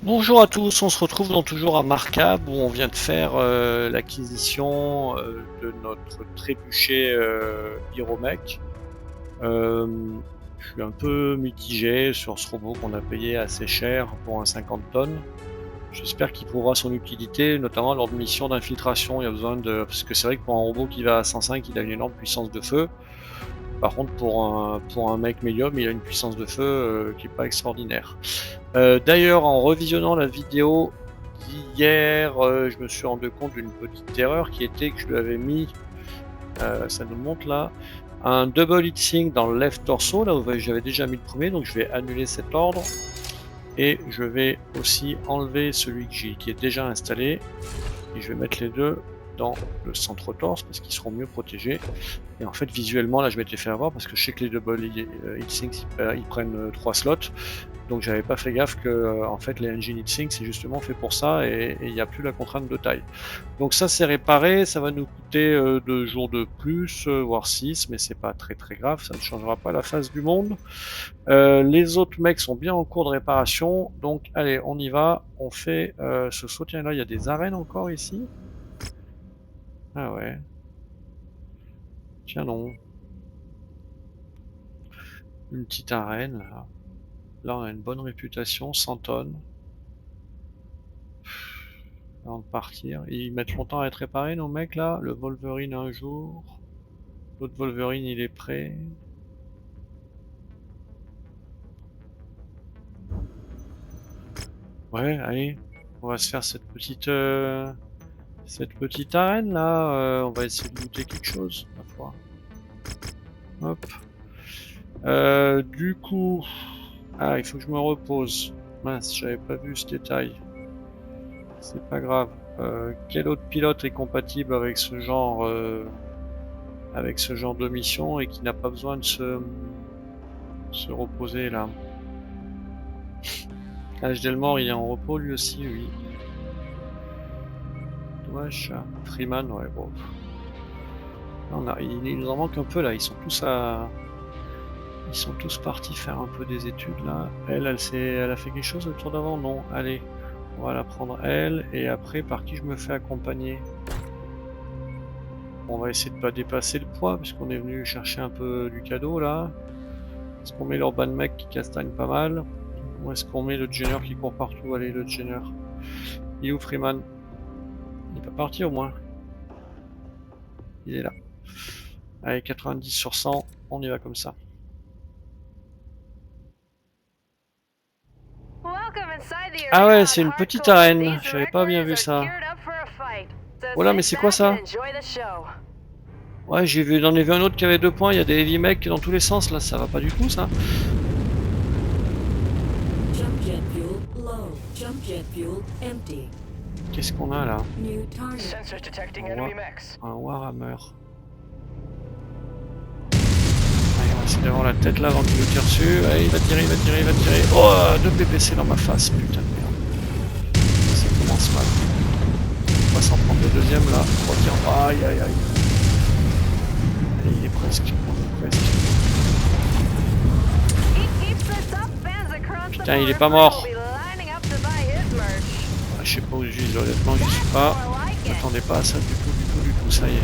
Bonjour à tous, on se retrouve donc toujours à Marcab où on vient de faire l'acquisition de notre trébuchet Hyromech. Je suis un peu mitigé sur ce robot qu'on a payé assez cher pour un 50 tonnes. J'espère qu'il prouvera son utilité, notamment lors de missions d'infiltration. Il y a besoin de... Parce que c'est vrai que pour un robot qui va à 105, il a une énorme puissance de feu. Par contre, pour un mec médium, il a une puissance de feu qui n'est pas extraordinaire. D'ailleurs, en revisionnant la vidéo d'hier, je me suis rendu compte d'une petite erreur qui était que je lui avais mis, ça nous montre là, un double heatsink dans le left torso, là où j'avais déjà mis le premier, donc je vais annuler cet ordre. Et je vais aussi enlever celui qui est déjà installé. Et je vais mettre les deux dans le centre torse parce qu'ils seront mieux protégés. Et en fait, visuellement, là, je vais te les faire voir parce que je sais que les double heatsinks, ils prennent 3 slots. Donc j'avais pas fait gaffe que en fait les engine heatsink c'est justement fait pour ça et il n'y a plus la contrainte de taille. Donc ça c'est réparé, ça va nous coûter 2 jours de plus, voire 6, mais c'est pas très très grave, ça ne changera pas la face du monde. Les autres mecs sont bien en cours de réparation, donc allez on y va, on fait ce saut. Tiens là il y a des arènes encore ici. Ah ouais. Tiens non. Une petite arène là. Là on a une bonne réputation, 100 tonnes. Avant de partir. Ils mettent longtemps à être réparés nos mecs là. Le Wolverine un jour. L'autre Wolverine il est prêt. Ouais, allez. On va se faire cette petite arène là. On va essayer de looter quelque chose, ma foi. Hop. Du coup. Ah, il faut que je me repose. Mince, j'avais pas vu ce détail. C'est pas grave. Quel autre pilote est compatible avec ce genre de mission et qui n'a pas besoin de se reposer là? H. Delmore, il est en repos lui aussi, oui. Dommage. Freeman, ouais, bon. Il nous en manque un peu là, ils sont tous partis faire un peu des études là. Elle a fait quelque chose le tour d'avant? Non. Allez, on va la prendre elle, et après par qui je me fais accompagner? On va essayer de pas dépasser le poids, puisqu'on est venu chercher un peu du cadeau là. Est-ce qu'on met l'Urban Mec qui castagne pas mal? Ou est-ce qu'on met le Jenner qui court partout? Allez, le Jenner. Il est où Freeman? Il est pas parti au moins? Il est là. Allez, 90 sur 100, on y va comme ça. Ah ouais, c'est une petite arène, j'avais pas bien vu ça. Oh là, mais c'est quoi ça? Ouais, j'en ai vu un autre qui avait 2 points, il y a des heavy mecs dans tous les sens là, ça va pas du tout ça. Qu'est-ce qu'on a là? Un Warhammer. Allez, on va essayer d'avoir la tête là avant qu'il nous tire dessus. Allez, il va tirer. Oh, 2 PPC dans ma face, putain de merde. Ça commence mal. On va s'en prendre le deuxième là. 3 tirs. Aïe. Allez, il est presque. Putain, il est pas mort. Ah, je sais pas où je suis, honnêtement, j'y suis pas. Je m'attendais pas à ça du tout, ça y est.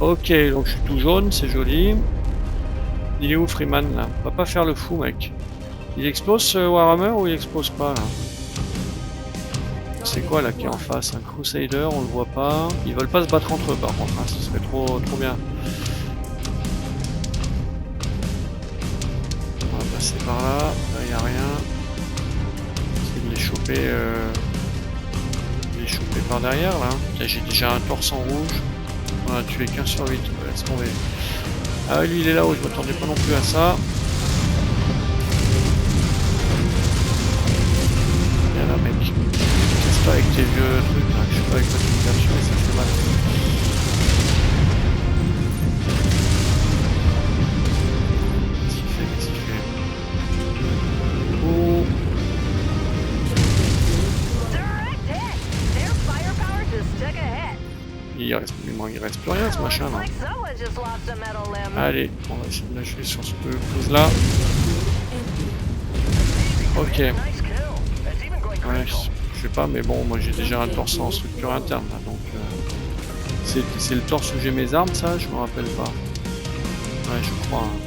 Ok, donc je suis tout jaune, c'est joli. Il est où Freeman là? On va pas faire le fou mec. Il explose ce Warhammer ou il explose pas là? C'est quoi là qui est en face? Un Crusader, on le voit pas. Ils veulent pas se battre entre eux par contre, hein. Ce serait trop bien. On va passer par là, là y a rien. Essayer de les choper, par derrière là. J'ai déjà un torse en rouge. On a tué qu'un sur 8, laisse tomber. Ah lui il est là-haut, je m'attendais pas non plus à ça. Viens là mec. Casse pas avec tes vieux trucs là, je suis pas avec ta version et ça fait mal. Qu'est-ce qu'il fait? Oh. Il reste plus rien ce machin là. Allez, on va essayer de l'achever sur ce pose là. Ok. Ouais, je sais pas, mais bon, moi j'ai déjà un torse en structure interne, là, donc... c'est le torse où j'ai mes armes, ça? Je me rappelle pas. Ouais, je crois. Hein.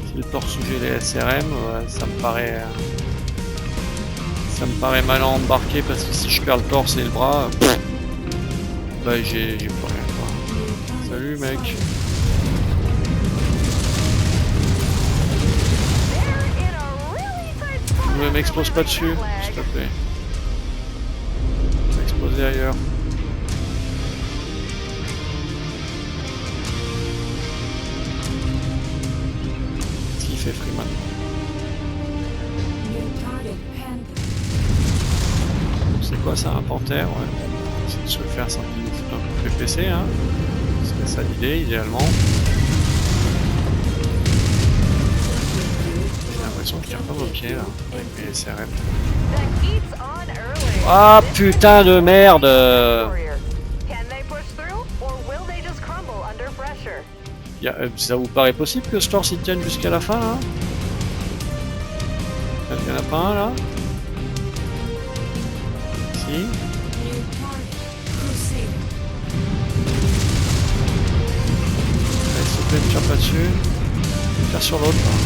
C'est le torse où j'ai les SRM, ouais, ça me paraît... ça me paraît mal à embarquer, parce que si je perds le torse et le bras... bah j'ai plus rien, quoi. Salut, mec. Ne m'explose pas dessus, s'il te plaît. M'exploser ailleurs. Qu'est-ce qu'il fait, Freeman? C'est quoi ça, un panthère? Ouais, on essaie de se le faire sans qu'il nous foute un coup de PPC, hein. C'est ça l'idée, idéalement. J'ai l'impression qu'il tire pas vos pieds, là, avec mes SRM. Ah, putain de merde! Ça vous paraît possible que ce torse il tienne jusqu'à la fin, là? Il y en a pas un, là? Si. Allez, s'il te plaît, ne tire pas dessus. Tire sur l'autre, là.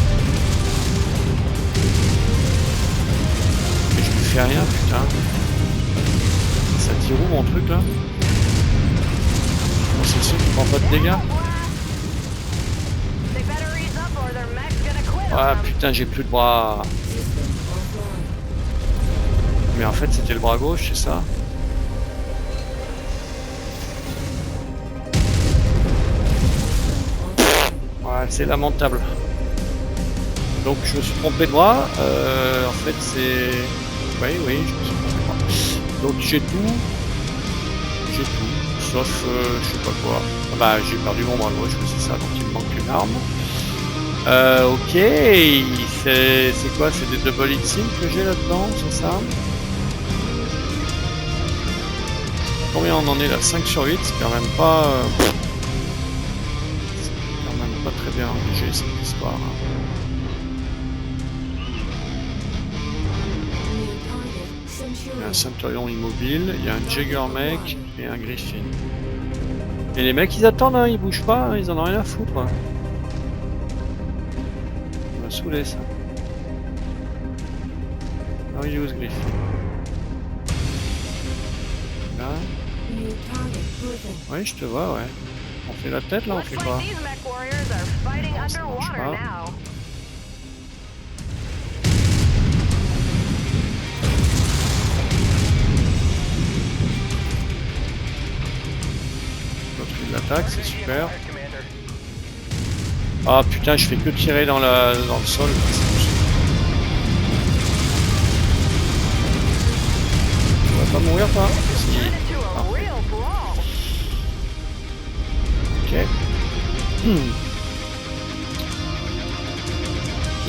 Mais je lui fais rien, putain. Ça tire où, mon truc, là? Bon, c'est sûr qu'il prend pas de dégâts. Ah, putain, j'ai plus de bras. Mais en fait, c'était le bras gauche, c'est ça? Ouais, c'est lamentable. Donc, je me suis trompé de bras. En fait, c'est... Oui, je me suis trompé de bras. Donc, j'ai tout. Sauf, je sais pas quoi. Ah bah, j'ai perdu mon bras gauche, c'est ça. Donc, il me manque une arme. Ok. C'est quoi? C'est des double hit que j'ai là-dedans, c'est ça? Combien on en est là? 5 sur 8, c'est quand même pas... c'est quand même pas très bien engagé cette histoire. Hein. Il y a un Centurion immobile, il y a un Jaggermech et un Griffin. Et les mecs ils attendent, hein, ils bougent pas, hein, ils en ont rien à foutre. Hein. Ça m'a saoulé ça. How you use Griffin? Là. Oui, je te vois, ouais. On fait la tête là, on fait quoi? Non, ça marche pas. L'autre il l'attaque, c'est super. Ah putain, je fais que tirer dans le sol. Tu vas pas mourir toi? Si. Ok. Il ne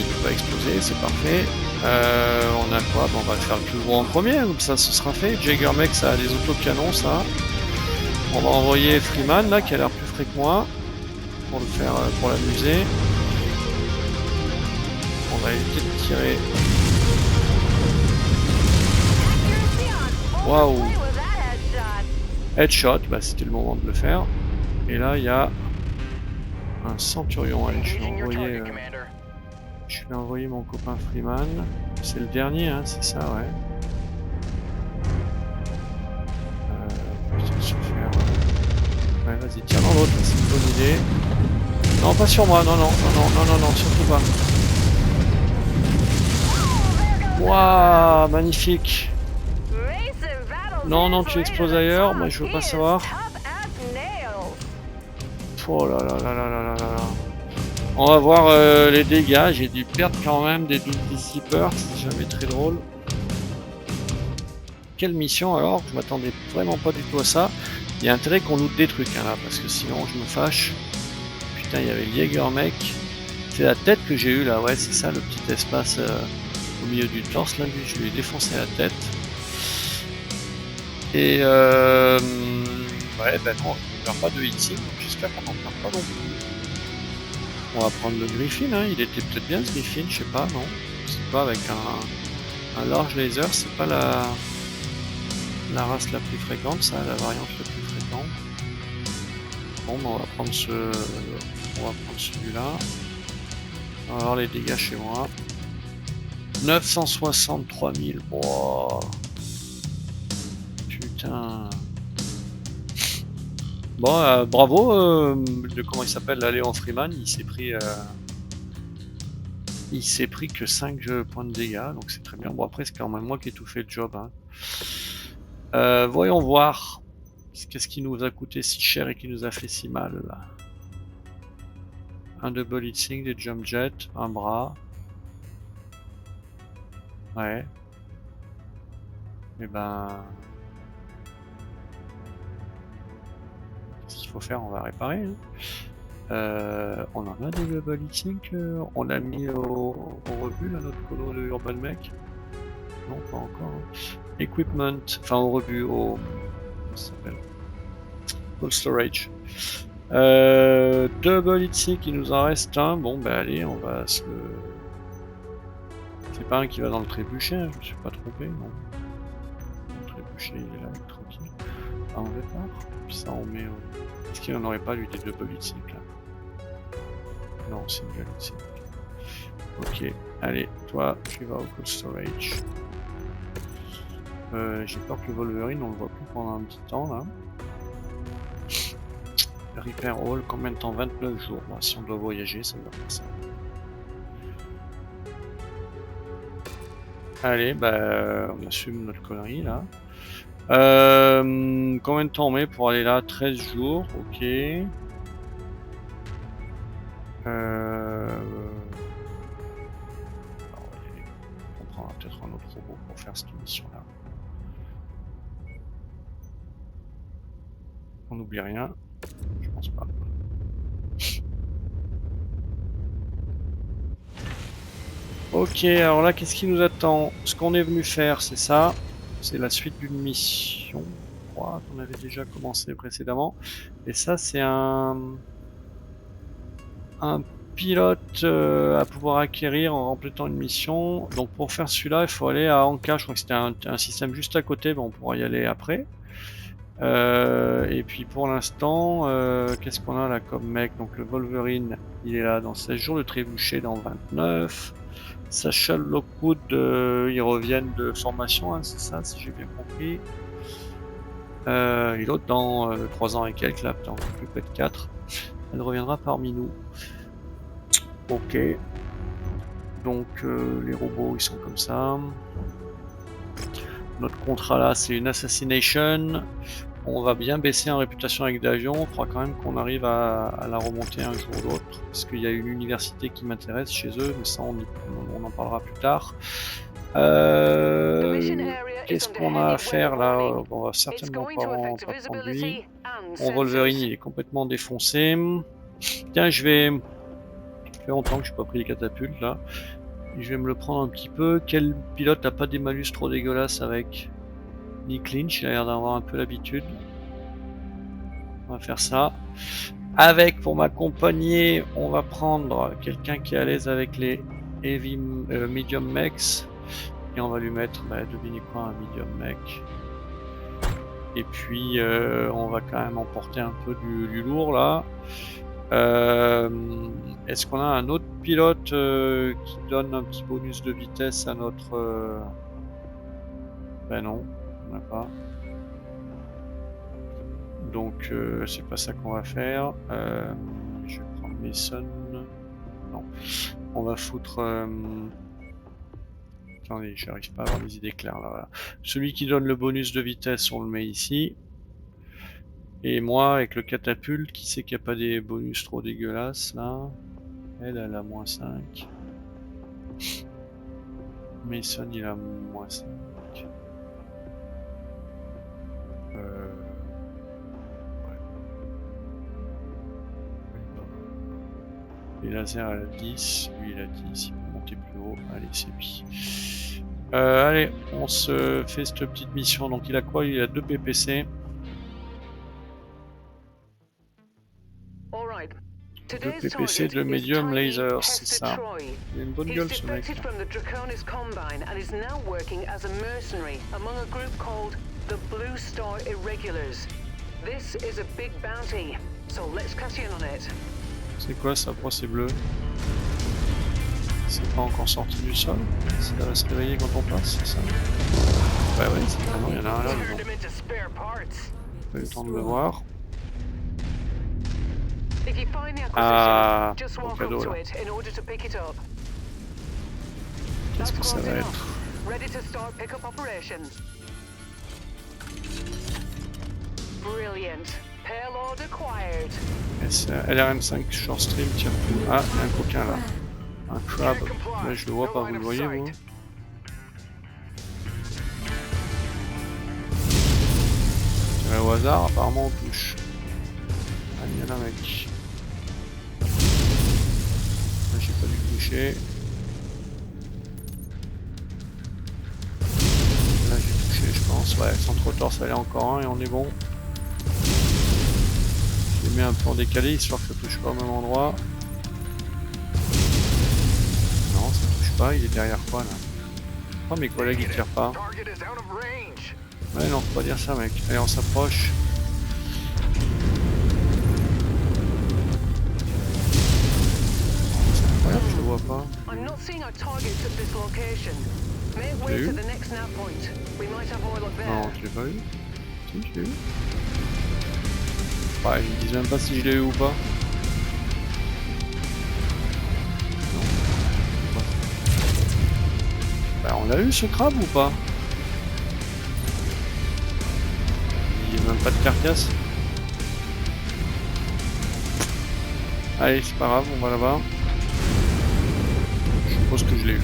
peut pas exploser, c'est parfait. On a quoi? Bon, on va faire le plus gros en premier, comme ça ce sera fait. Jaggermech, ça a des autocanons, ça. On va envoyer Freeman, là, qui a l'air plus frais que moi, pour le faire, pour l'amuser. On va éviter de tirer. Waouh! Headshot, bah c'était le moment de le faire. Et là, il y a un Centurion. Allez, je vais envoyer mon copain Freeman. C'est le dernier, hein, c'est ça, ouais. Putain, se faire... Ouais, vas-y, tiens dans l'autre, c'est une bonne idée. Non, pas sur moi, non, surtout pas. Waouh, magnifique. Non, tu exploses ailleurs, moi je veux pas savoir. Oh là là là là là là là. On va voir les dégâts, j'ai dû perdre quand même des doubles dissipeurs, c'est jamais très drôle. Quelle mission alors? Je m'attendais vraiment pas du tout à ça. Il y a intérêt qu'on loot des trucs hein, là, parce que sinon je me fâche. Putain, il y avait le Jaggermech. C'est la tête que j'ai eu là, ouais, c'est ça le petit espace au milieu du torse là, lui, je lui ai défoncé la tête. Et ouais, ben non, on ne perd pas de hitting, donc j'espère qu'on n'en perd pas non plus. On va prendre le Griffin, hein. Il était peut-être bien ce Griffin, je sais pas, non? C'est pas avec Un large laser, c'est pas la race la plus fréquente, ça, la variante la plus fréquente. Bon, on va prendre celui-là. On va voir les dégâts chez moi. 963 000. Oh. Putain. Bon, bravo. Comment il s'appelle, Léon Freeman. Il s'est pris que 5 points de dégâts, donc c'est très bien. Bon, après, c'est quand même moi qui ai tout fait le job. Hein. Voyons voir. Qu'est-ce qui nous a coûté si cher et qui nous a fait si mal là. Un double hit sync, des jump jets, un bras. Ouais. Et ben. Qu'est-ce qu'il faut faire? On va réparer. Hein. On en a des double hit sync. On l'a mis au rebut là, notre colo de Urban Mech. Non, pas encore. Hein. Equipment. Enfin, au rebut, au. Comment ça s'appelle? Cold storage. Double hit sync, il nous en reste un. Bon, bah allez, on va se. C'est pas un qui va dans le trébuchet, hein, je me suis pas trompé, non. Le trébuchet, il est là, tranquille. Ah, on répare. Puis ça, on met au. Est-ce qu'il n'en aurait pas, lui, des double hit sync là? Non, single hit sync. Ok, allez, toi, tu vas au cold storage. J'ai peur que le Wolverine, on le voit plus pendant un petit temps là. Repair All, combien de temps? 29 jours. Bah, si on doit voyager, ça va faire ça. Allez, bah, on assume notre connerie là. Combien de temps on met pour aller là? 13 jours, ok. On prendra peut-être un autre robot pour faire cette mission là. On n'oublie rien. Je pense pas. Ok, alors là, qu'est-ce qui nous attend? Ce qu'on est venu faire, c'est ça. C'est la suite d'une mission, je crois, qu'on avait déjà commencé précédemment. Et ça, c'est un pilote à pouvoir acquérir en complétant une mission. Donc pour faire celui-là, il faut aller à Anka. Je crois que c'était un système juste à côté, mais on pourra y aller après. Et puis pour l'instant, qu'est-ce qu'on a là comme mec? Donc le Wolverine, il est là dans 16 jours, le Trébuchet dans 29. Sacha Lockwood, ils reviennent de formation, hein, c'est ça, si j'ai bien compris. Et l'autre dans 3 ans et quelques, là, dans plus près de 4. Elle reviendra parmi nous. Ok. Donc les robots, ils sont comme ça. Notre contrat là, c'est une assassination. On va bien baisser en réputation avec Davion. Il faudra quand même qu'on arrive à la remonter un jour ou l'autre. Parce qu'il y a une université qui m'intéresse chez eux, mais ça on en parlera plus tard. Qu'est-ce qu'on a à faire là? On va certainement pas prendre lui. Mon Wolverine il est complètement défoncé. Tiens, ça fait longtemps que je n'ai pas pris les catapultes là. Je vais me le prendre un petit peu. Quel pilote n'a pas des malus trop dégueulasses avec Nick Lynch? Il a l'air d'avoir un peu l'habitude. On va faire ça. Avec, pour m'accompagner, on va prendre quelqu'un qui est à l'aise avec les heavy medium mechs. Et on va lui mettre, devinez quoi, un medium mech. Et puis, on va quand même emporter un peu du lourd là. Est-ce qu'on a un autre pilote qui donne un petit bonus de vitesse à notre... Ben non, on n'a pas. Donc c'est pas ça qu'on va faire. Je vais prendre Mason. Non. On va foutre... Attendez, j'arrive pas à avoir des idées claires là. Voilà. Celui qui donne le bonus de vitesse, on le met ici. Et moi, avec le catapulte, qui sait qu'il n'y a pas des bonus trop dégueulasses là. Elle a moins 5. Mason, il a moins 5. Les lasers à la 10, lui il a 10, il peut monter plus haut. Allez, c'est lui. Allez, on se fait cette petite mission. Donc il a quoi? Il a 2 PPC. 2 PPC, 2 medium lasers, c'est ça. Il a une bonne gueule ce mec. from the Draconis Combine and is now working as a mercenary among a group called the Blue Star Irregulars. This is a big bounty, so let's cash in on it. C'est quoi ça? Pourquoi c'est bleu? C'est pas encore sorti du sol? Ça va se réveiller quand on passe, c'est ça? Ouais, ouais, c'est vraiment, il y en a un là, mais bon. Pas eu le temps de le voir. Ah, au cadeau là. Qu'est-ce que ça va être? LRM5 short stream, tiens. Ah, il y a un coquin là. Un crab. Là, je le vois pas, vous le voyez vous? Tiens, au hasard, apparemment on touche. Ah, il y en a un mec. Là, j'ai pas dû toucher. Là, j'ai touché, je pense. Ouais, sans trop tort, ça allait encore un et on est bon. Je l'ai mis un peu en décalé, histoire que ça touche pas au même endroit. Non, ça touche pas, il est derrière quoi là? Pourquoi mes collègues ils tirent pas? Ouais, non, faut pas dire ça, mec. Allez, on s'approche. C'est incroyable, je le vois pas. Tu l'as eu? Non, tu l'as pas eu? Si, je l'ai eu. Ouais, ils me disent même pas si je l'ai eu ou pas. Non. Bah, on l'a eu ce crabe ou pas? Il n'y a même pas de carcasse. Allez, c'est pas grave, on va là-bas. Je suppose que je l'ai eu.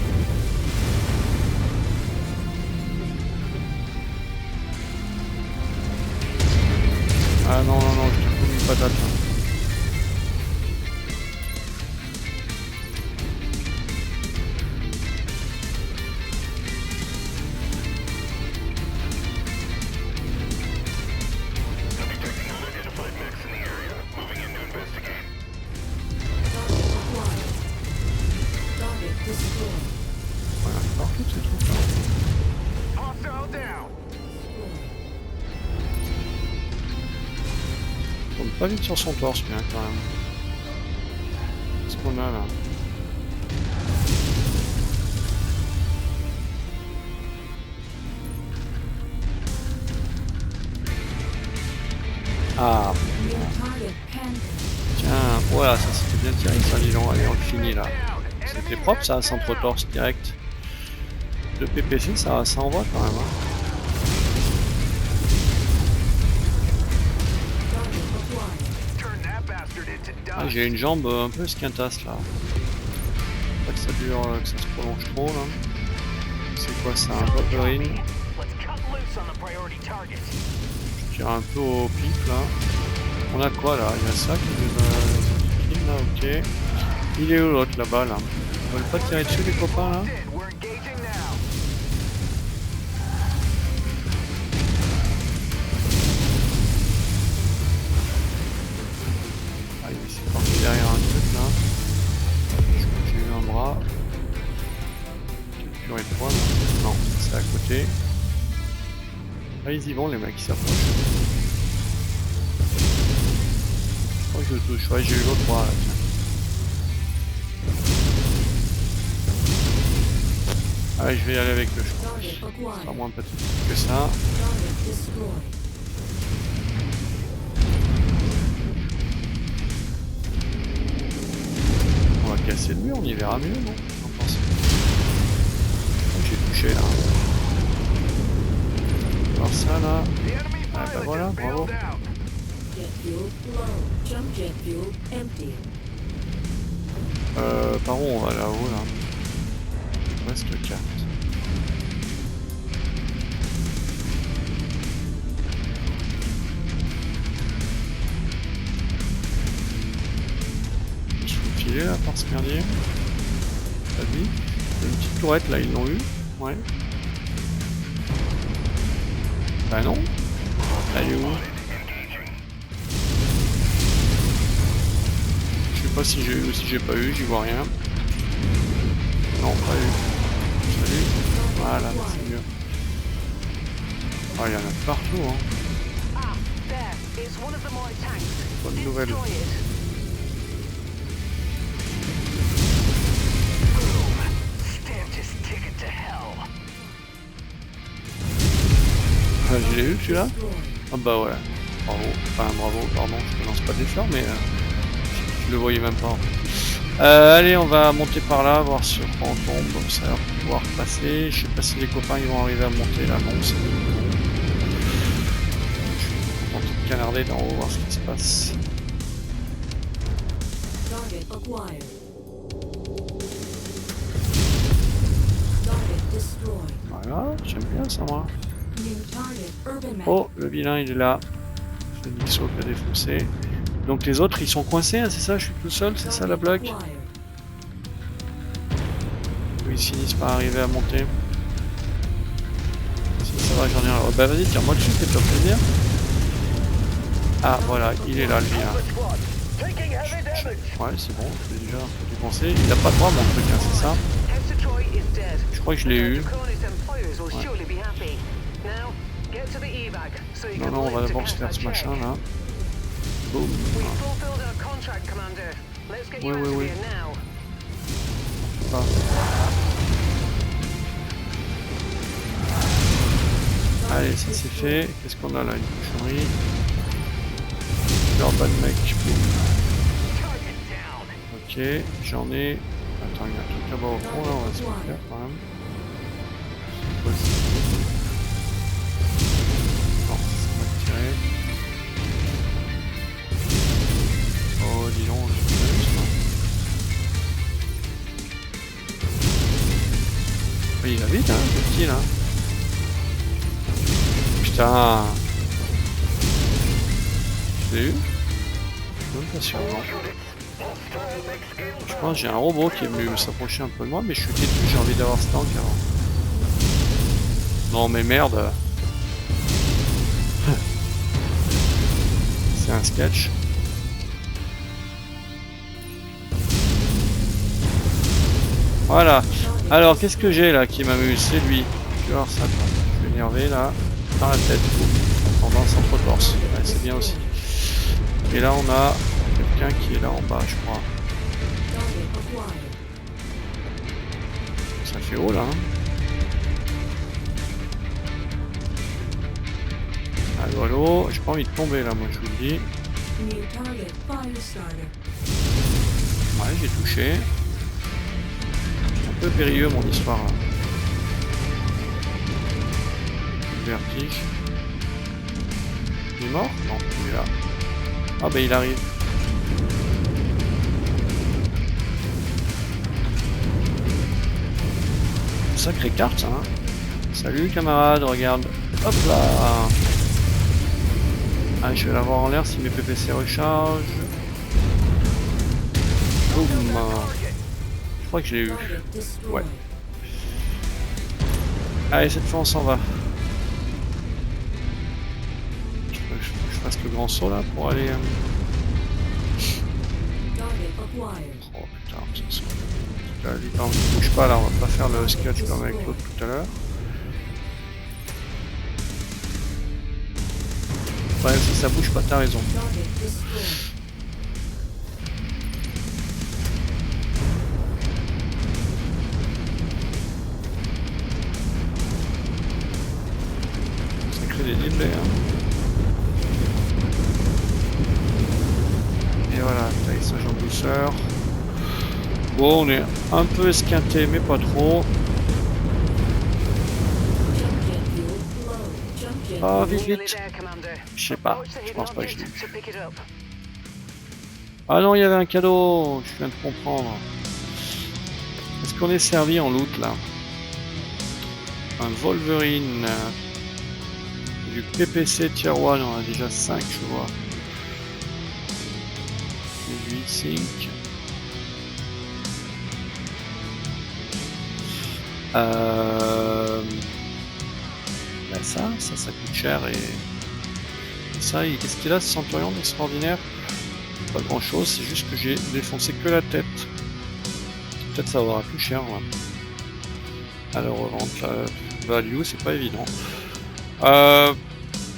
Ah non, non, non, je te fous une patate là. Voilà, alors toutes ces trucs là. On tourne pas vite sur son torse bien quand même. Qu'est-ce qu'on a là? Ah. Tiens, voilà, ça c'était bien tiré ça, dis donc. Allez, on le finit là. C'était propre ça, centre torse direct. Le PPC, ça envoie quand même. Hein. Ah, j'ai une jambe un peu esquintasse là. Pas que ça dure, que ça se prolonge trop là. C'est quoi ça, un Wolverine? Je tire un peu au pif là. On a quoi là? Il y a ça qui nous a... là, ok. Il est où l'autre là-bas là? Ils veulent pas tirer dessus les copains là? Ah, il s'est parti derrière un truc là. Je crois que j'ai eu un bras. Quel pur et poids là? Non, c'est à côté. Ah, ils y vont les mecs, ils s'approchent. Je crois que je le touche. Ouais, j'ai eu l'autre bras là, tiens. Allez, je vais y aller avec eux, je pense. Ce sera moins petit que ça. On va casser le mur, on y verra mieux, non? J'en pense. J'ai touché là. Alors ça là. Ah bah voilà, bravo. Par où on va là-haut là? Reste 4. Je peux filer là par ce merdier. Vas-y. Une petite tourette là, ils l'ont eu. Ouais. Bah non. Elle est où? Je sais pas si j'ai eu ou si j'ai pas eu, j'y vois rien. Non, pas eu. Salut. Voilà, c'est mieux. Ah, il y en a partout, hein. Ah, there. It's one of the Moai tanks. Bonne nouvelle. Destroy it. Stamp his ticket to hell. Ah, je l'ai eu celui-là. Ah bah ouais. Bravo. Enfin bravo, pardon, je te lance pas des fleurs, mais je le voyais même pas. Allez, on va monter par là, voir sur quoi on tombe, comme ça on va pouvoir passer. Je sais pas si les copains ils vont arriver à monter là, non, c'est bon. Je vais tenter de canarder d'en haut, voir ce qui se passe. Target acquired. Target destroyed. Voilà, j'aime bien ça moi. New target urban map. Oh, le vilain il est là. C'est Nixo qui a défoncé. Donc les autres ils sont coincés, hein, c'est ça? Je suis tout seul, c'est ça la blague? Ils finissent par arriver à monter. Si ça va, j'en ai un. Oh, bah vas-y, tire-moi dessus, fais-toi plaisir. Ah voilà, il est là le vilain. Ouais, c'est bon, je l'ai déjà un peu dépensé. Il a pas droit mon truc, hein, c'est ça? Je crois que je l'ai eu. Non, non, on va d'abord se faire ce machin là. Boum. Oui, oui, oui. Ah. Allez, ça c'est fait. Qu'est-ce qu'on a là? Une cochonnerie. Urban mec. Ok, j'en ai. Attends, il y a un truc là-bas au fond là, on va se faire quand même. C'est possible. Non, ça va tirer. Oh, dis donc, je suis ça. Oui, il va vite, hein, le petit là. Putain. Je l'ai eu? Je suis même pas sûr, non. Je pense que j'ai un robot qui est venu s'approcher un peu de moi, mais je suis dessus, j'ai envie d'avoir ce tank avant. Non mais merde. C'est un sketch. Voilà. Alors qu'est-ce que j'ai là qui m'amuse? C'est lui. Tu vas voir ça. Je vais énerver là. Dans la tête. Tendance entre torse. Ouais, c'est bien aussi. Et là on a quelqu'un qui est là en bas je crois. Ça fait haut là. Hein. Allô allô. J'ai pas envie de tomber là moi je vous le dis. Ouais j'ai touché. Un peu périlleux mon histoire là. Vertige. Il est mort? Non, il est là. Ah bah il arrive. Sacrée carte hein. Salut camarade, regarde. Hop là. Ah je vais l'avoir en l'air si mes PPC rechargent. Boum. Je crois que je l'ai eu. Ouais. Allez cette fois on s'en va. Je fasse le grand saut là pour aller... Oh putain, ça se... On ne bouge pas là, on va pas faire le sketch comme avec l'autre tout à l'heure. Ouais, si ça bouge pas, t'as raison. Ça crée des délais hein. Et voilà, taillissage en douceur. Bon, on est un peu esquinté, mais pas trop. Ah, vite, vite. Je sais pas, je pense pas que je l'ai eu. Ah non, il y avait un cadeau, je viens de comprendre. Est-ce qu'on est servi en loot là? Un Wolverine. Du PPC Tier 1, on a déjà 5, je vois. 8, 5. Bah ça coûte cher et ça, qu'est-ce qu'il a ce centurion d'extraordinaire? pas grand chose, c'est juste que j'ai défoncé que la tête. Peut-être ça aura plus cher là. À la revente, la value, c'est pas évident.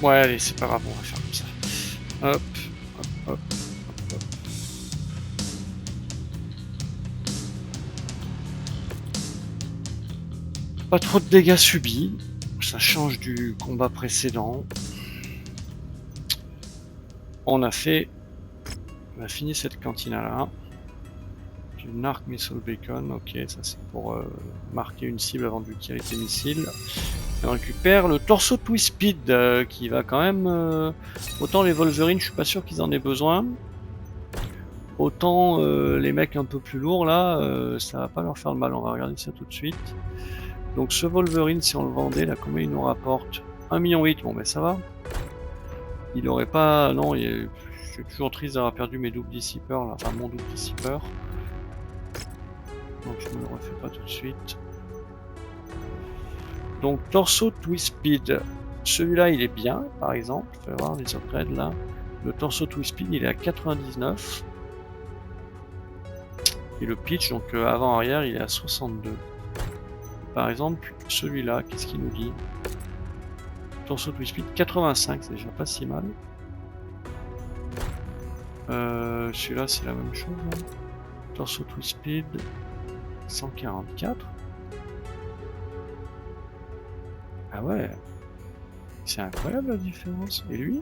Ouais, allez, c'est pas grave, on va faire comme ça. Hop, hop, hop, hop, hop. Pas trop de dégâts subis, ça change du combat précédent. On a fini cette cantina là. Une arc missile beacon, ok, ça c'est pour marquer une cible avant de tirer tes missiles. Et on récupère le torso Twist Speed qui va quand même. Autant les Wolverine, je suis pas sûr qu'ils en aient besoin. Autant les mecs un peu plus lourds là, ça va pas leur faire de mal. On va regarder ça tout de suite. Donc ce Wolverine, si on le vendait, là, combien il nous rapporte? 1,8 million, bon ben ça va. Il aurait pas. Non, je suis toujours triste d'avoir perdu mes double dissipeurs là, enfin mon double dissipeur. Donc je me le refais pas tout de suite. Donc torso Twist Speed, celui-là il est bien par exemple, on va voir les upgrades là. Le torso Twist Speed il est à 99. Et le pitch, donc avant-arrière il est à 62. Par exemple celui-là, qu'est-ce qu'il nous dit? Torso Twist Speed 85, c'est déjà pas si mal. Celui-là c'est la même chose. Hein. Torso Twist Speed 144. Ah ouais, c'est incroyable la différence. Et lui?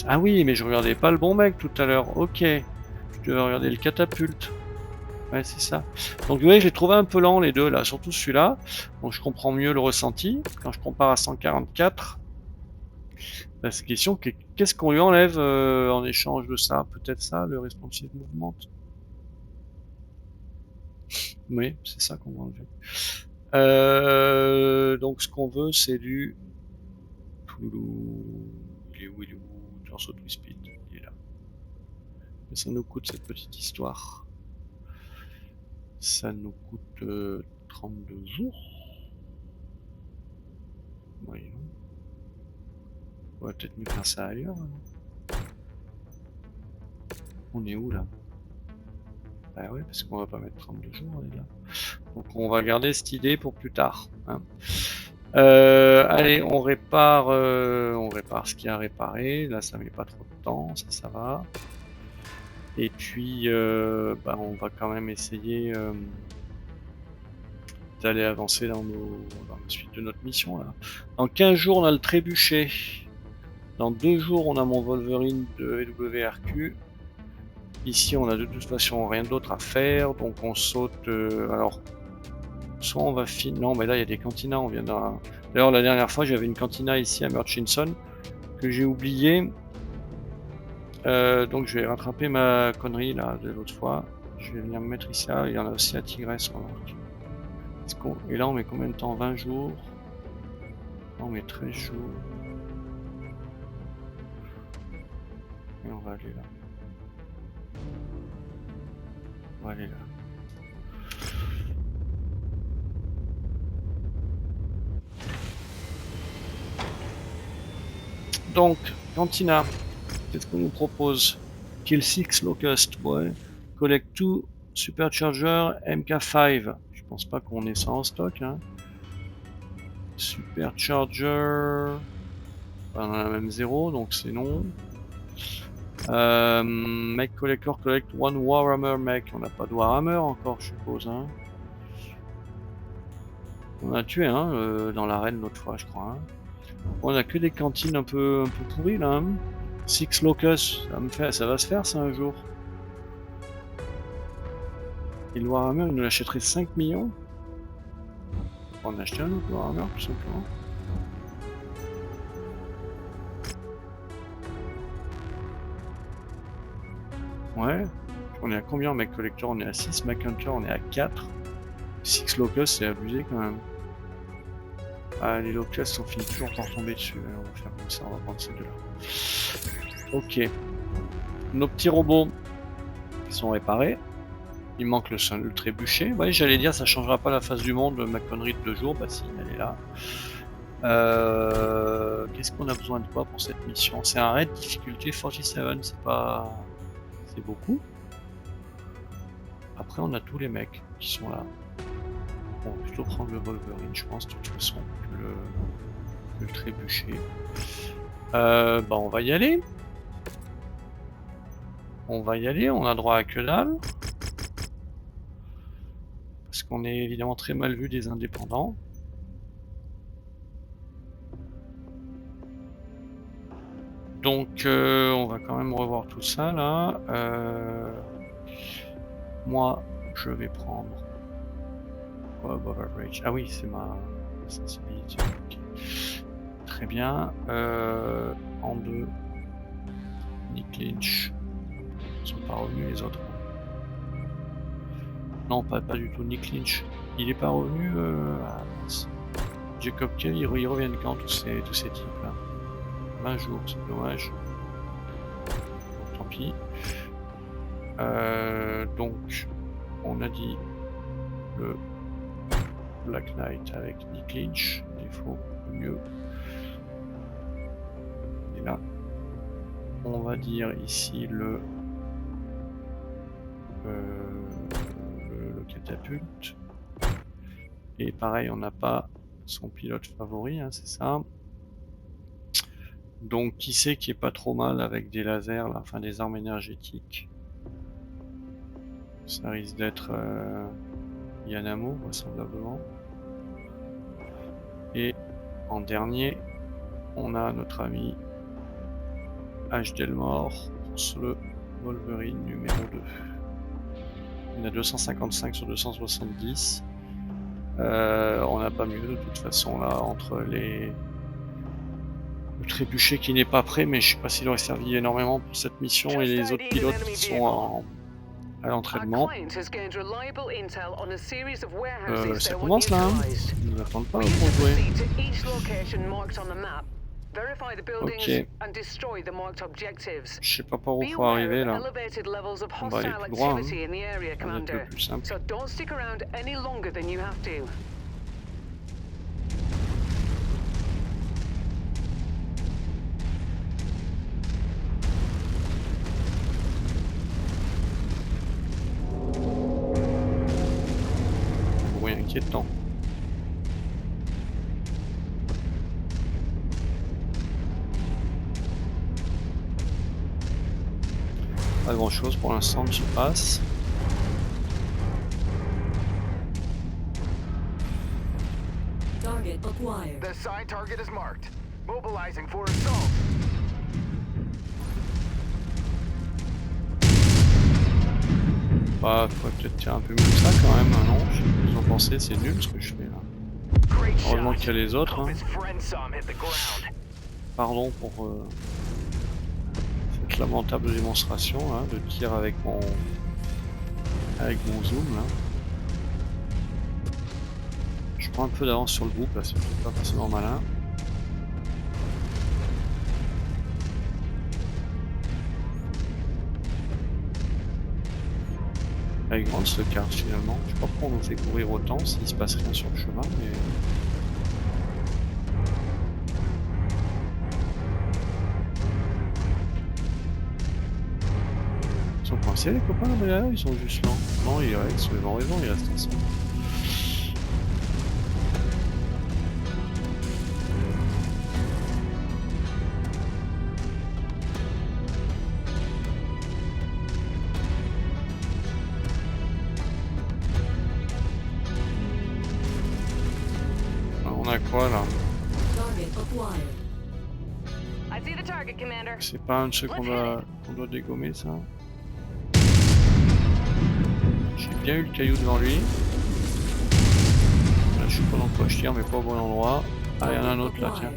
Ah oui, mais je regardais pas le bon mec tout à l'heure. Ok, je devais regarder le catapulte. Ouais, c'est ça. Donc vous voyez, j'ai trouvé un peu lent les deux là, surtout celui-là. Donc je comprends mieux le ressenti quand je compare à 144. Bah, c'est question, qu'est-ce qu'on lui enlève en échange de ça? Peut-être ça, le responsive movement. Oui, c'est ça qu'on va enlever. Donc ce qu'on veut, c'est du torso Twist Speed, il est là. Et ça nous coûte cette petite histoire. Ça nous coûte 32 jours. Voyons. On va peut-être mieux faire ça ailleurs. Hein. On est où là? Bah ouais, parce qu'on va pas mettre 32 jours, on est là. Donc on va garder cette idée pour plus tard. Hein. Allez, on répare ce qu'il y a à réparer. Là, ça met pas trop de temps, ça va. Et puis, bah, on va quand même essayer d'aller avancer dans la suite de notre mission. Là. Dans 15 jours, on a le trébuchet. Dans 2 jours, on a mon Wolverine de EWRQ. Ici, on a de toute façon rien d'autre à faire, donc on saute. Alors, soit on va finir. Non, mais là, il y a des cantinas. On vient d'un. D'ailleurs, la dernière fois, j'avais une cantina ici à Murchison que j'ai oublié. Donc, je vais rattraper ma connerie là de l'autre fois. Je vais venir me mettre ici. Il y en a aussi à Tigresse, remarque. Et là, on met combien de temps? 20 jours. Là, on met 13 jours. Et on va aller là. On va aller là. Donc, Cantina, qu'est-ce qu'on nous propose? Kill 6 Locust, ouais. Collect 2 Supercharger MK5. Je pense pas qu'on ait ça en stock. Hein. Supercharger. On en a même 0, donc c'est non. Mech Collector collect 1 Warhammer mech. On n'a pas de Warhammer encore, je suppose. Hein. On a tué un dans l'arène l'autre fois, je crois. Hein. On a que des cantines un peu pourries là. Hein. 6 Locust, ça va se faire ça un jour. Et le Warhammer, il nous l'achèterait 5 millions. On va en acheter un autre Warhammer tout simplement. Ouais. On est à combien mec collector? On est à 6, Mech Hunter on est à 4. 6 Locust c'est abusé quand même. Ah les Locusts on finit toujours par tomber dessus. On va faire comme ça, on va prendre ces deux là. Ok. Nos petits robots sont réparés. Il manque le trébuchet. Ouais j'allais dire ça changera pas la face du monde, ma connerie de 2 jours, bah si elle est là. Qu'est-ce qu'on a besoin de quoi pour cette mission? C'est un raid difficulté 47, c'est pas... c'est beaucoup. Après on a tous les mecs qui sont là. On va plutôt prendre le Wolverine je pense de toute façon que le trébuchet. Bah on va y aller. On va y aller, on a droit à que dalle. Parce qu'on est évidemment très mal vu des indépendants. Donc on va quand même revoir tout ça là. Moi je vais prendre above average. Ah oui c'est ma sensibilité. Okay. Très bien. En deux. Nick Lynch. Ils sont pas revenus les autres. Non pas du tout Nick Lynch. Il est pas revenu Jacob Kell, ils reviennent quand tous ces types là? 20 jours, c'est dommage. Bon, tant pis. Donc, on a dit le Black Knight avec Nick Lynch. Il faut mieux. Et là, on va dire ici le catapulte. Et pareil, on n'a pas son pilote favori, hein, c'est ça. Donc qui c'est qui est pas trop mal avec des lasers, là, enfin des armes énergétiques? Ça risque d'être Yanamo, vraisemblablement. Et en dernier, on a notre ami H. Delmore pour le Wolverine numéro 2. On a 255 sur 270. On n'a pas mieux de toute façon là entre le trébuchet qui n'est pas prêt, mais je sais pas s'il aurait servi énormément pour cette mission et les autres pilotes qui sont à l'entraînement. Ça commence là, hein. Ils nous attendent pas pour jouer. Ok. Je sais pas par où faut arriver là. On va aller tout droit, hein. Ça va être le plus simple. Bruit inquiétant. Pas grand chose pour l'instant qui passe. Target acquired. The side target is marked. Mobilizing for assault. Bah, faudrait peut-être tirer un peu mieux que ça quand même, non? Je sais pas ce que vous en pensez, c'est nul ce que je fais là. Heureusement qu'il y a les autres. Hein. Pardon pour cette lamentable démonstration hein, de tir avec mon zoom là. Je prends un peu d'avance sur le groupe là, c'est pas forcément malin. Avec grande ce carte finalement. Je sais pas pourquoi on nous fait courir autant s'il se passe rien sur le chemin, mais. Ils sont coincés les copains là, mais là ils sont juste lents. Non, ils ont raison, ils restent ensemble. On a quoi là? C'est pas un de ceux qu'on doit dégommer ça? J'ai bien eu le caillou devant lui. Là je sais pas dans quoi je tire mais pas au bon endroit. Ah il y en a un autre là tiens.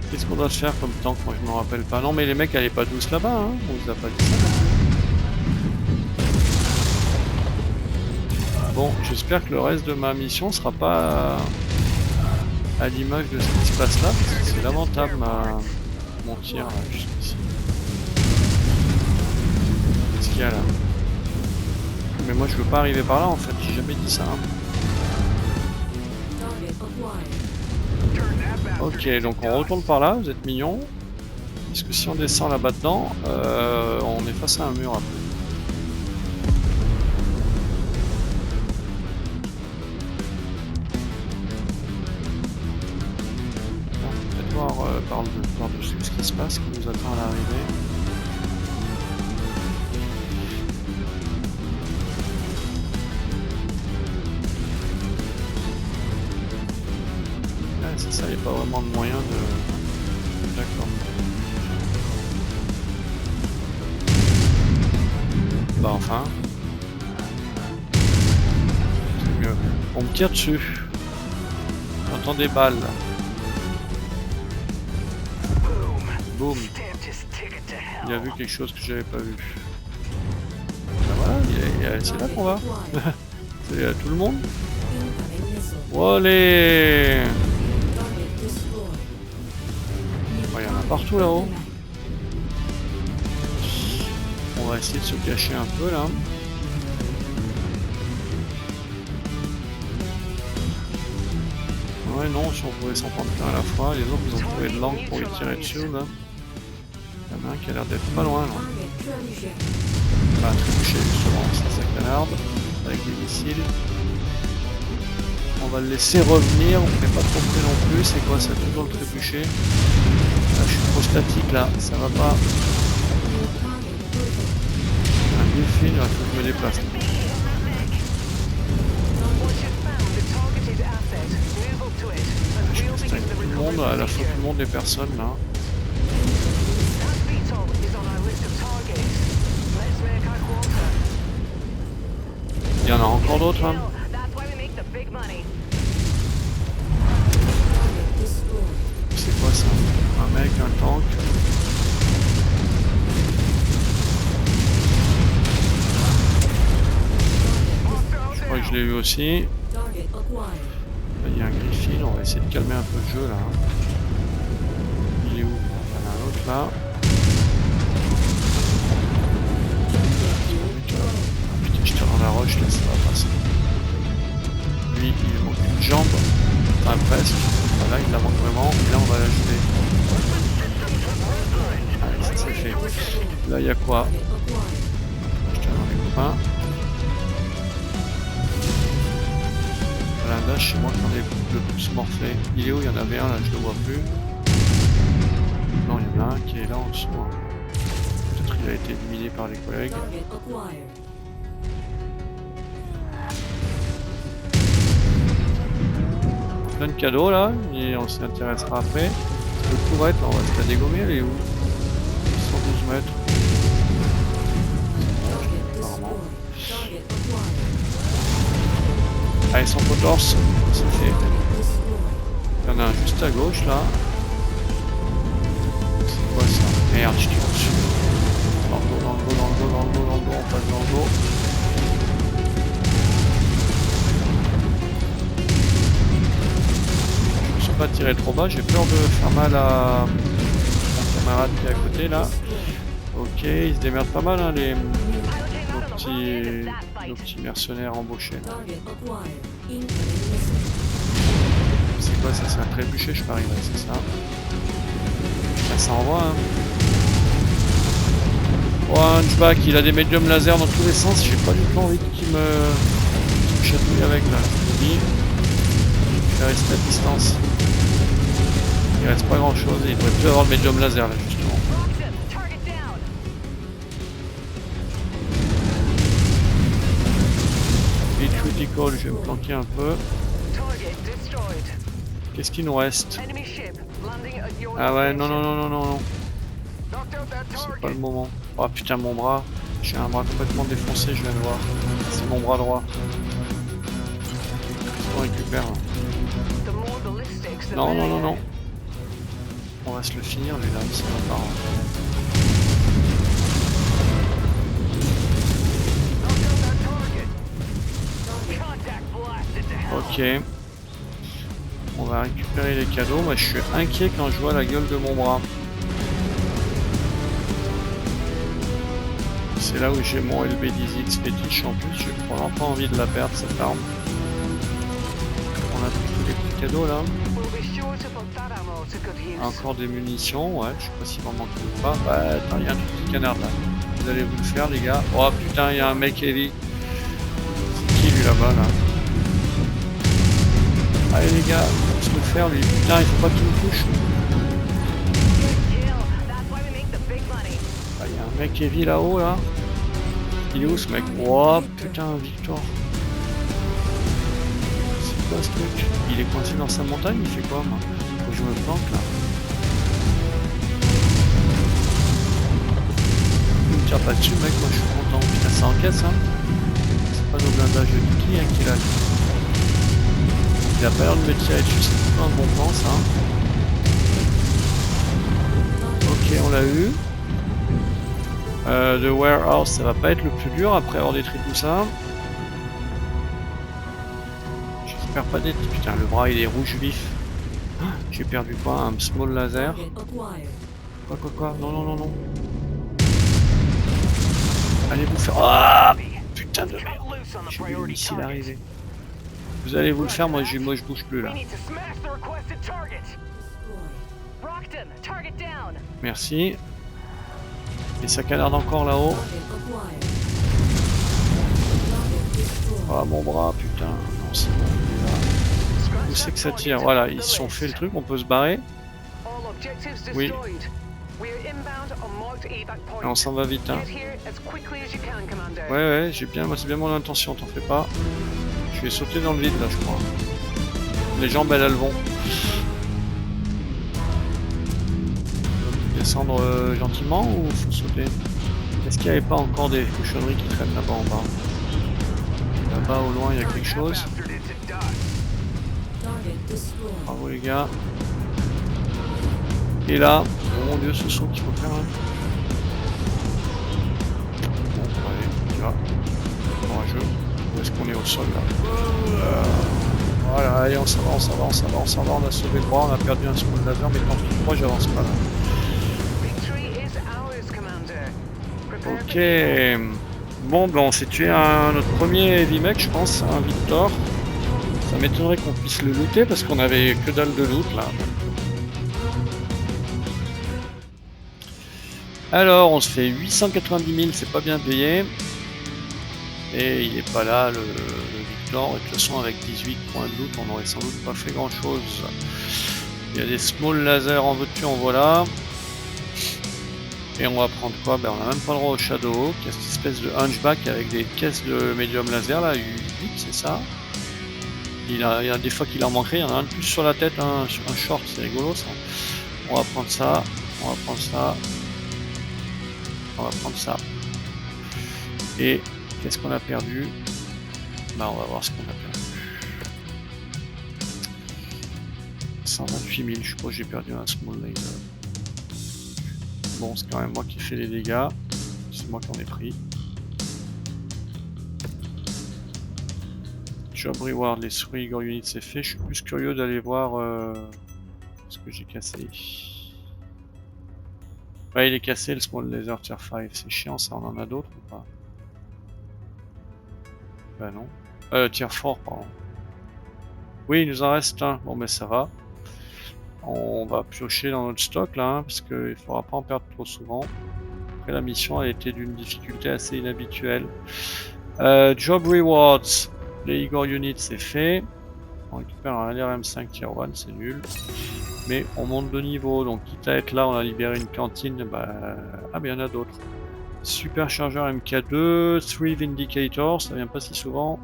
Qu'est-ce qu'on doit faire comme tank? Moi je me rappelle pas. Non mais les mecs allaient pas tous là-bas hein. On vous a pas dit ça non plus. Bon j'espère que le reste de ma mission sera pas à l'image de ce qui se passe là, parce que c'est lamentable mon tir là, jusqu'ici. Qu'est-ce qu'il y a là? Mais moi je veux pas arriver par là en fait, j'ai jamais dit ça. Hein. Ok, donc on retourne par là, vous êtes mignons. Parce que si on descend là-bas dedans, on est face à un mur après. Peut-être voir par-dessus ce qui se passe, qui nous attend à l'arrivée. Ouais, c'est ça, il n'y a pas vraiment de moyen de... D'accord. Bah enfin. C'est mieux. On me tire dessus. J'entends des balles. Boum. Il a vu quelque chose que j'avais pas vu. Ben voilà, c'est là qu'on va. Salut à tout le monde. Allez. Oh, il y en a partout là-haut. On va essayer de se cacher un peu là. Ouais non, si on pouvait s'en prendre plein à la fois, les autres ils ont trouvé de l'angle pour y tirer dessus là. Il y en a un qui a l'air d'être pas loin là. Bah un trébuchet justement, c'est sa canarde, avec des missiles. On va le laisser revenir, on fait pas trop près non plus, c'est quoi ça, toujours le trébuchet. Là je suis trop statique là, ça va pas. Un défi, il faut que je me déplace. Je pense avec tout le monde, à la fois tout le monde des personnes là. Il y en a encore d'autres hein. C'est quoi ça? Un mec, un tank. Je crois que je l'ai eu aussi. Là, il y a un Griffin, on va essayer de calmer un peu le jeu là. Il est où? Il y en a un autre là. Putain, je tire dans la roche là, ça va passer. Lui, il manque une jambe. Enfin presque. Voilà, il la manque vraiment. Et là, on va l'ajouter. Allez, ça c'est fait. Là, il y a quoi? Je tire dans les copains. Là, chez moi, j'en ai le plus morflé. Il est où? Il y en avait un là, je le vois plus. Non, il y en a un qui est là en dessous. Peut-être qu'il a été éliminé par les collègues. Plein de cadeaux là, et on s'y intéressera après. Le tourette, là, on va se la dégommer, elle est où? 112 mètres. Apparemment. Allez, son potorse, c'est fait. Il y en a un juste à gauche là. C'est quoi ça? Merde, je tire dessus. Dans le dos, dans le dos, dans le dos, dans le dos, dans le dos, on passe dans le dos. Je ne suis pas tiré trop bas, j'ai peur de faire mal à mon camarade qui est à côté là. Ok, ils se démerdent pas mal hein, nos petits mercenaires embauchés. C'est quoi ça? C'est un trébuchet je parie là, c'est ça. Là, ça envoie hein. Oh, Hunchback, il a des médiums laser dans tous les sens, j'ai pas du tout envie qu'il me chatouille avec là, je vous dis. Je vais rester à distance. Il reste pas grand chose, il devrait plus avoir le médium laser là justement. Critical, je vais me planquer un peu. Qu'est-ce qu'il nous reste? Ah ouais, non, non, non, non, non, non. C'est pas le moment. Oh putain, mon bras. J'ai un bras complètement défoncé, je viens de voir. C'est mon bras droit. On récupère. Non, non, non, non. On va se le finir, lui là, c'est pas grave. Ok. On va récupérer les cadeaux. Moi je suis inquiet quand je vois la gueule de mon bras. C'est là où j'ai mon LB10X fétiche en plus. J'ai vraiment pas envie de la perdre cette arme. On a pris tous les petits cadeaux là. to good use. Encore des munitions, ouais, je sais pas s'il m'en manque ou pas. Ouais, attends, il y a un tout petit canard là. Vous allez vous le faire, les gars. Oh putain, il y a un mec heavy. C'est qui lui là-bas là? Allez les gars, on va se le faire lui. Putain, il faut pas qu'il me touche. Ah, il y a un mec heavy là-haut là. Il est où ce mec? Oh putain, victoire. C'est quoi ce truc? Il est coincé dans sa montagne, il fait quoi moi? Faut que je me planque là. Il me tire pas dessus mec, moi je suis content. Putain, ça encaisse hein. C'est pas nos blindages de Kiki hein, qu'il a. Il a pas l'air de me tirer dessus, c'est pas un bon plan ça. Ok, on l'a eu. The warehouse, ça va pas être le plus dur après avoir détruit tout ça. J'espère pas d'être. Putain, le bras il est rouge vif. J'ai perdu quoi? Un small laser. Quoi? Non. Allez vous faire. Ah putain de merde. J'ai vu le missile arriver. Vous allez vous le faire, moi je bouge plus là. We need to smash the requested target. Brockton, target down. Merci. Et ça canarde encore là-haut. Ah mon bras, putain. Non, c'est bon. il est là. Où c'est que ça tire? Voilà, ils se sont fait le truc, on peut se barrer. Oui. Et on s'en va vite. Hein. Ouais, c'est bien mon intention, t'en fais pas. Je vais sauter dans le vide là, je crois. Les jambes, elles vont. Descendre gentiment ou faut sauter? Est-ce qu'il n'y avait pas encore des cochonneries qui traînent là-bas en bas? Là-bas au loin il y a quelque chose. Bravo les gars. Et là, oh mon dieu ce saut qu'il faut faire là. Bon allez, on y va. Courageux. Où est-ce qu'on est au sol là? Voilà, allez on s'en va, on a sauvé le bras, on a perdu un small laser mais tant pis, moi j'avance pas là. Ok, bon ben on s'est tué notre premier heavy mech je pense, un Victor. Ça m'étonnerait qu'on puisse le looter parce qu'on avait que dalle de loot là. Alors on se fait 890 000, c'est pas bien payé. Et il est pas là le Victor, et de toute façon avec 18 points de loot on aurait sans doute pas fait grand chose. Il y a des small lasers en veux-tu en voilà. Et on va prendre quoi? Ben on a même pas le droit au Shadow, qui est cette espèce de hunchback avec des caisses de medium laser là, 8 c'est ça. Il y a des fois qu'il en manquerait, il y en a un de plus sur la tête, un short, c'est rigolo ça. On va prendre ça, on va prendre ça. Et qu'est-ce qu'on a perdu? Ben on va voir ce qu'on a perdu. 128 000, je suppose que j'ai perdu un small laser. Bon, c'est quand même moi qui fais les dégâts, c'est moi qui en ai pris. Job reward, les 3 Igor units c'est fait, je suis plus curieux d'aller voir ce que j'ai cassé. Ouais, il est cassé le small laser tier 5, c'est chiant ça, on en a d'autres ou pas? Bah non. Tier 4 pardon. Oui, il nous en reste un, bon mais ça va. On va piocher dans notre stock là, hein, parce qu'il ne faudra pas en perdre trop souvent. Après la mission elle était d'une difficulté assez inhabituelle. Job rewards, les Igor units c'est fait. On récupère un LRM5 tier 1, c'est nul. Mais on monte de niveau, donc quitte à être là, on a libéré une cantine. Bah... Ah mais il y en a d'autres. Superchargeur MK2, 3 Vindicators, ça vient pas si souvent.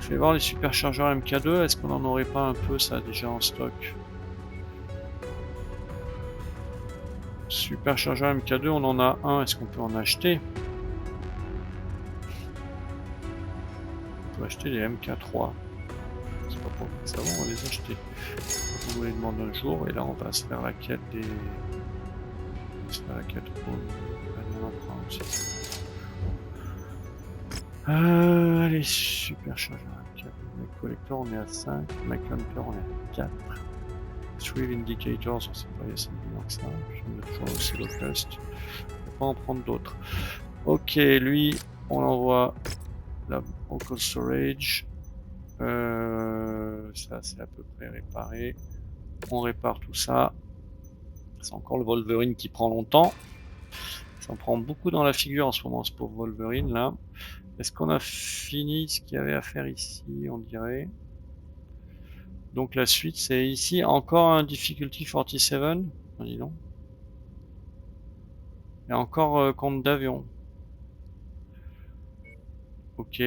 Je vais voir les superchargeurs MK2, est-ce qu'on en aurait pas un peu ça déjà en stock? Superchargeur MK2, on en a un, est-ce qu'on peut en acheter? On peut acheter les MK3. C'est pas pour ça, on va les acheter. On va les demander un jour, et là on va se faire la quête des... On va se faire la quête pour... Allez, on en prend aussi. Allez, superchargeur MK2. Mech Collector, on est à 5. Mech Hunter, on est à 4. 3 Indicators, on sait pas, c'est moins que ça. Puis on a toujours aussi Locust. On va pas en prendre d'autres. Ok, lui, on l'envoie là au cold storage. Ça, c'est à peu près réparé. On répare tout ça. C'est encore le Wolverine qui prend longtemps. Ça en prend beaucoup dans la figure en ce moment, ce pauvre Wolverine là. Est-ce qu'on a fini ce qu'il y avait à faire ici, on dirait? Donc la suite c'est ici, encore un difficulty 47. Oh, dis donc. Et encore compte d'avion. Ok.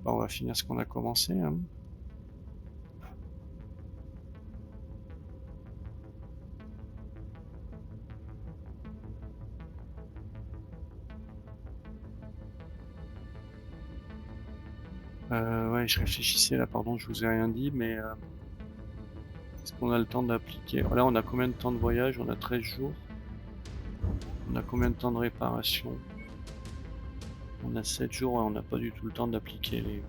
Bah, on va finir ce qu'on a commencé. Hein. Ouais, je réfléchissais là, pardon, je vous ai rien dit, mais est-ce qu'on a le temps d'appliquer? Là, on a combien de temps de voyage? On a 13 jours. On a combien de temps de réparation? On a 7 jours et on n'a pas du tout le temps d'appliquer les...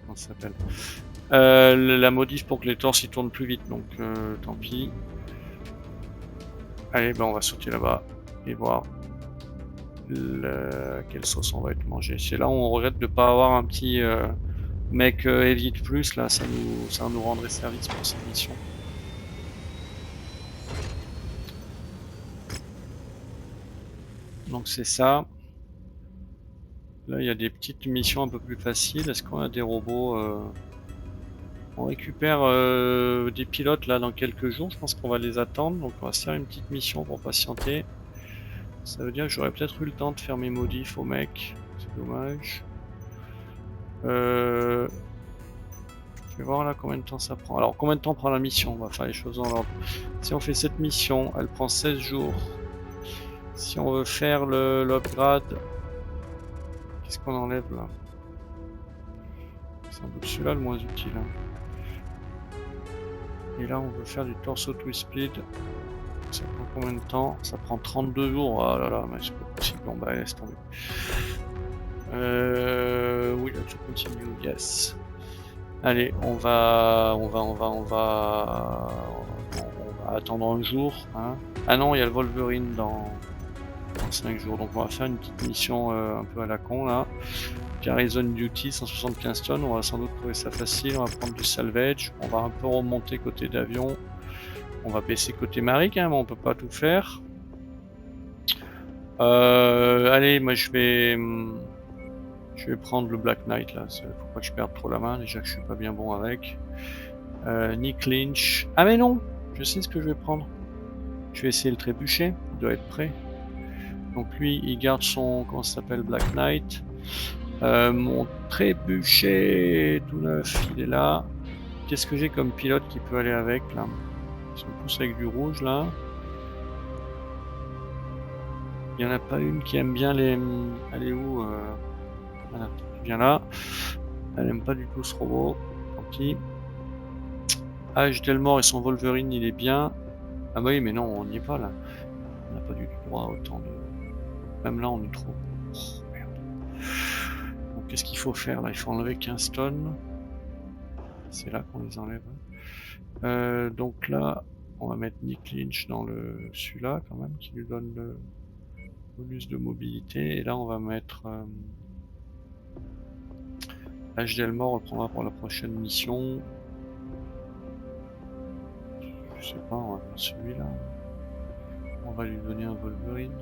Comment ça s'appelle? La modif pour que les torses ils tournent plus vite, donc tant pis. Allez, ben on va sauter là-bas et voir quelle sauce on va être mangé. C'est là où on regrette de ne pas avoir un petit mec heavy de plus, là ça nous rendrait service pour cette mission. Donc c'est ça. Là il y a des petites missions un peu plus faciles. Est-ce qu'on a des robots On récupère des pilotes là dans quelques jours, je pense qu'on va les attendre, donc on va se faire une petite mission pour patienter. Ça veut dire que j'aurais peut-être eu le temps de faire mes modifs au mec, c'est dommage. Je vais voir là combien de temps ça prend. Alors combien de temps prend la mission? On va faire les choses dans l'ordre. Si on fait cette mission, elle prend 16 jours. Si on veut faire l'upgrade, qu'est-ce qu'on enlève là? C'est sans doute celui-là le moins utile. Hein. Et là on veut faire du torso twist speed. Ça prend combien de temps? Ça prend 32 jours. Oh là là, mais c'est pas possible. Bon bah laisse tomber. Oui, là tu continues, yes. Allez, on va attendre un jour. Hein. Ah non, il y a le Wolverine dans 5 jours. Donc on va faire une petite mission un peu à la con là. Garrison Duty, 175 tonnes. On va sans doute trouver ça facile. On va prendre du salvage. On va un peu remonter côté d'avion. On va baisser côté marie quand même, on peut pas tout faire. Allez, moi je vais prendre le Black Knight là, faut pas que je perde trop la main, déjà que je suis pas bien bon avec. Nick Lynch. Ah mais non, je sais ce que je vais prendre. Je vais essayer le trébuchet, il doit être prêt. Donc lui, il garde son, comment ça s'appelle, Black Knight. Mon trébuchet tout neuf, il est là. Qu'est-ce que j'ai comme pilote qui peut aller avec là? Ils sont tous avec du rouge là. Il n'y en a pas une qui aime bien les... Elle est où Voilà, tu viens là. Elle aime pas du tout ce robot. Tant pis. H. Delmore et son Wolverine, il est bien. Ah bah oui, mais non, on n'y est pas là. On n'a pas du tout droit à autant de... Même là, on est trop... Oh, merde. Donc qu'est-ce qu'il faut faire là? Il faut enlever 15 tonnes. C'est là qu'on les enlève. Donc là, on va mettre Nick Lynch dans celui-là quand même, qui lui donne le bonus de mobilité. Et là, on va mettre H. Delmore, on le prendra pour la prochaine mission. Je sais pas, on va faire celui-là. On va lui donner un Wolverine.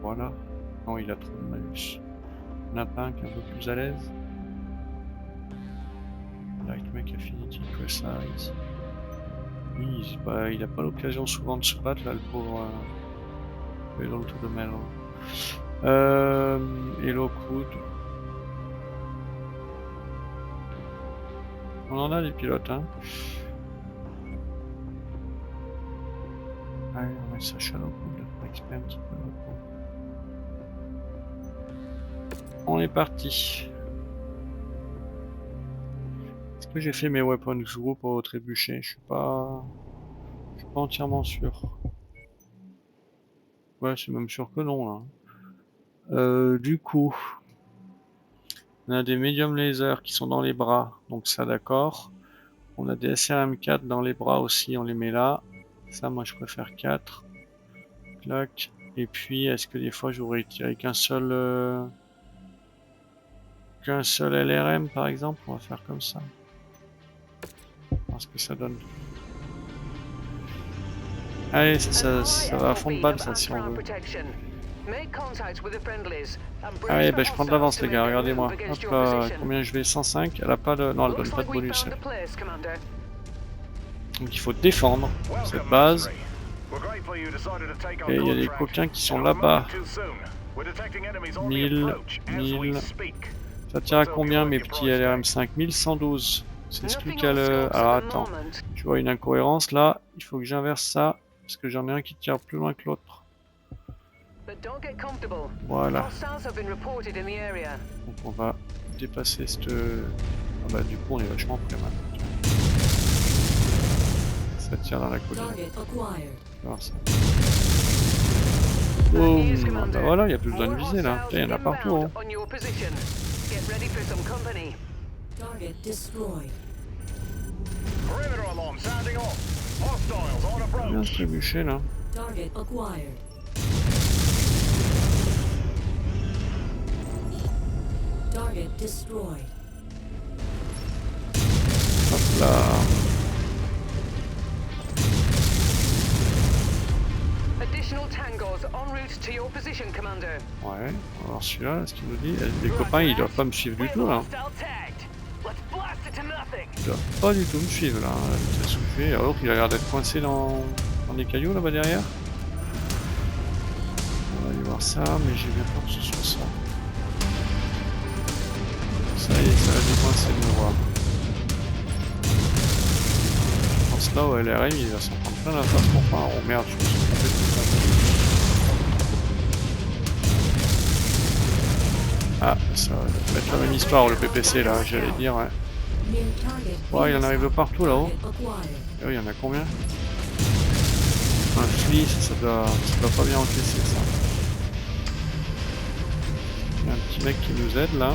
Voilà. Non, il a trop de malus. On n'a pas un qui est un peu plus à l'aise. Light Mech Affinity Precise. Oui, il a pas l'occasion souvent de se battre là, le pauvre Pedal to the Metal. Hello Crude. On en a des pilotes, hein. Allez, on met ça Shallow Crude pour XP un petit peu. On est parti. Est-ce que j'ai fait mes weapons group au trébuchet? Je suis pas entièrement sûr. Ouais, c'est même sûr que non là. Du coup, on a des medium lasers qui sont dans les bras, donc ça d'accord. On a des SRM4 dans les bras aussi, on les met là. Ça, moi je préfère 4. Clac. Et puis, est-ce que des fois j'aurais tiré qu'un seul LRM par exemple? On va faire comme ça. voir ce que ça donne. Allez, ça va à fond de balle ça si on veut. Allez, ben je prends de l'avance les gars, regardez-moi. Hop là, combien je vais? 105. Elle a pas de... Non, elle donne pas de bonus. Elle. Donc il faut défendre cette base. Et il y a des coquins qui sont là-bas. 1000, 1000... Ça tient à combien mes petits LRM5? 1112. C'est celui qui a le... Alors attends, tu vois une incohérence là. Il faut que j'inverse ça. Parce que j'en ai un qui tire plus loin que l'autre. Voilà. Donc on va dépasser cette... Ah bah du coup on est vachement près maintenant. Ça tire dans la colline. On va voir ça. Boum. Bah voilà, il n'y a plus besoin de viser là. Il y en a partout. Hein. Bien se trébucher là. Target acquired. Target destroyed. Hop là. Additional tangos en route to your position, Commander. Ouais, on va voir celui-là, ce qu'il nous dit. Les copains, ils doivent pas me suivre du tout là. Ils doivent pas du tout me suivre là. La vitesse où je vais. Alors l'autre, il a l'air d'être coincé dans les cailloux là-bas derrière. On va aller voir ça, mais j'ai bien peur que ce soit ça. Ça y est, ça va décoincer de me voir. Je pense là au LRM, il va s'en prendre plein la face pour pas. Oh merde, je me suis trompé de tout. Ah, ça va être la même histoire le PPC là, j'allais dire, ouais. Ouais, il en arrive de partout là-haut. Et oui, il y en a combien? Un fli, ça doit pas bien encaisser ça. Il y a un petit mec qui nous aide là.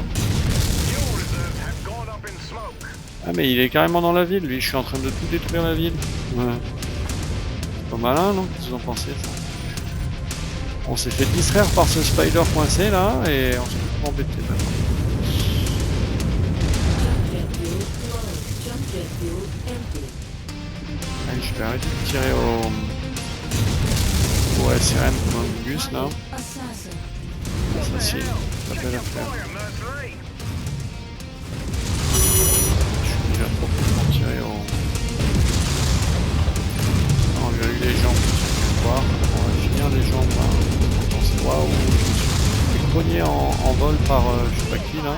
Ah mais il est carrément dans la ville, lui, je suis en train de tout détruire la ville. Ouais. C'est pas malin, non? Qu'est-ce que vous en pensez ça? On s'est fait distraire par ce spider coincé là, et on s'est fait embêter maintenant. Allez, je vais arrêter de tirer au SRM comme un bus là. Ça c'est la belle affaire. Je suis déjà trop pour tirer au... Non, il y a eu les jambes, on va voir. On va finir les jambes là. Waouh, je suis cogné en vol par je sais pas qui là.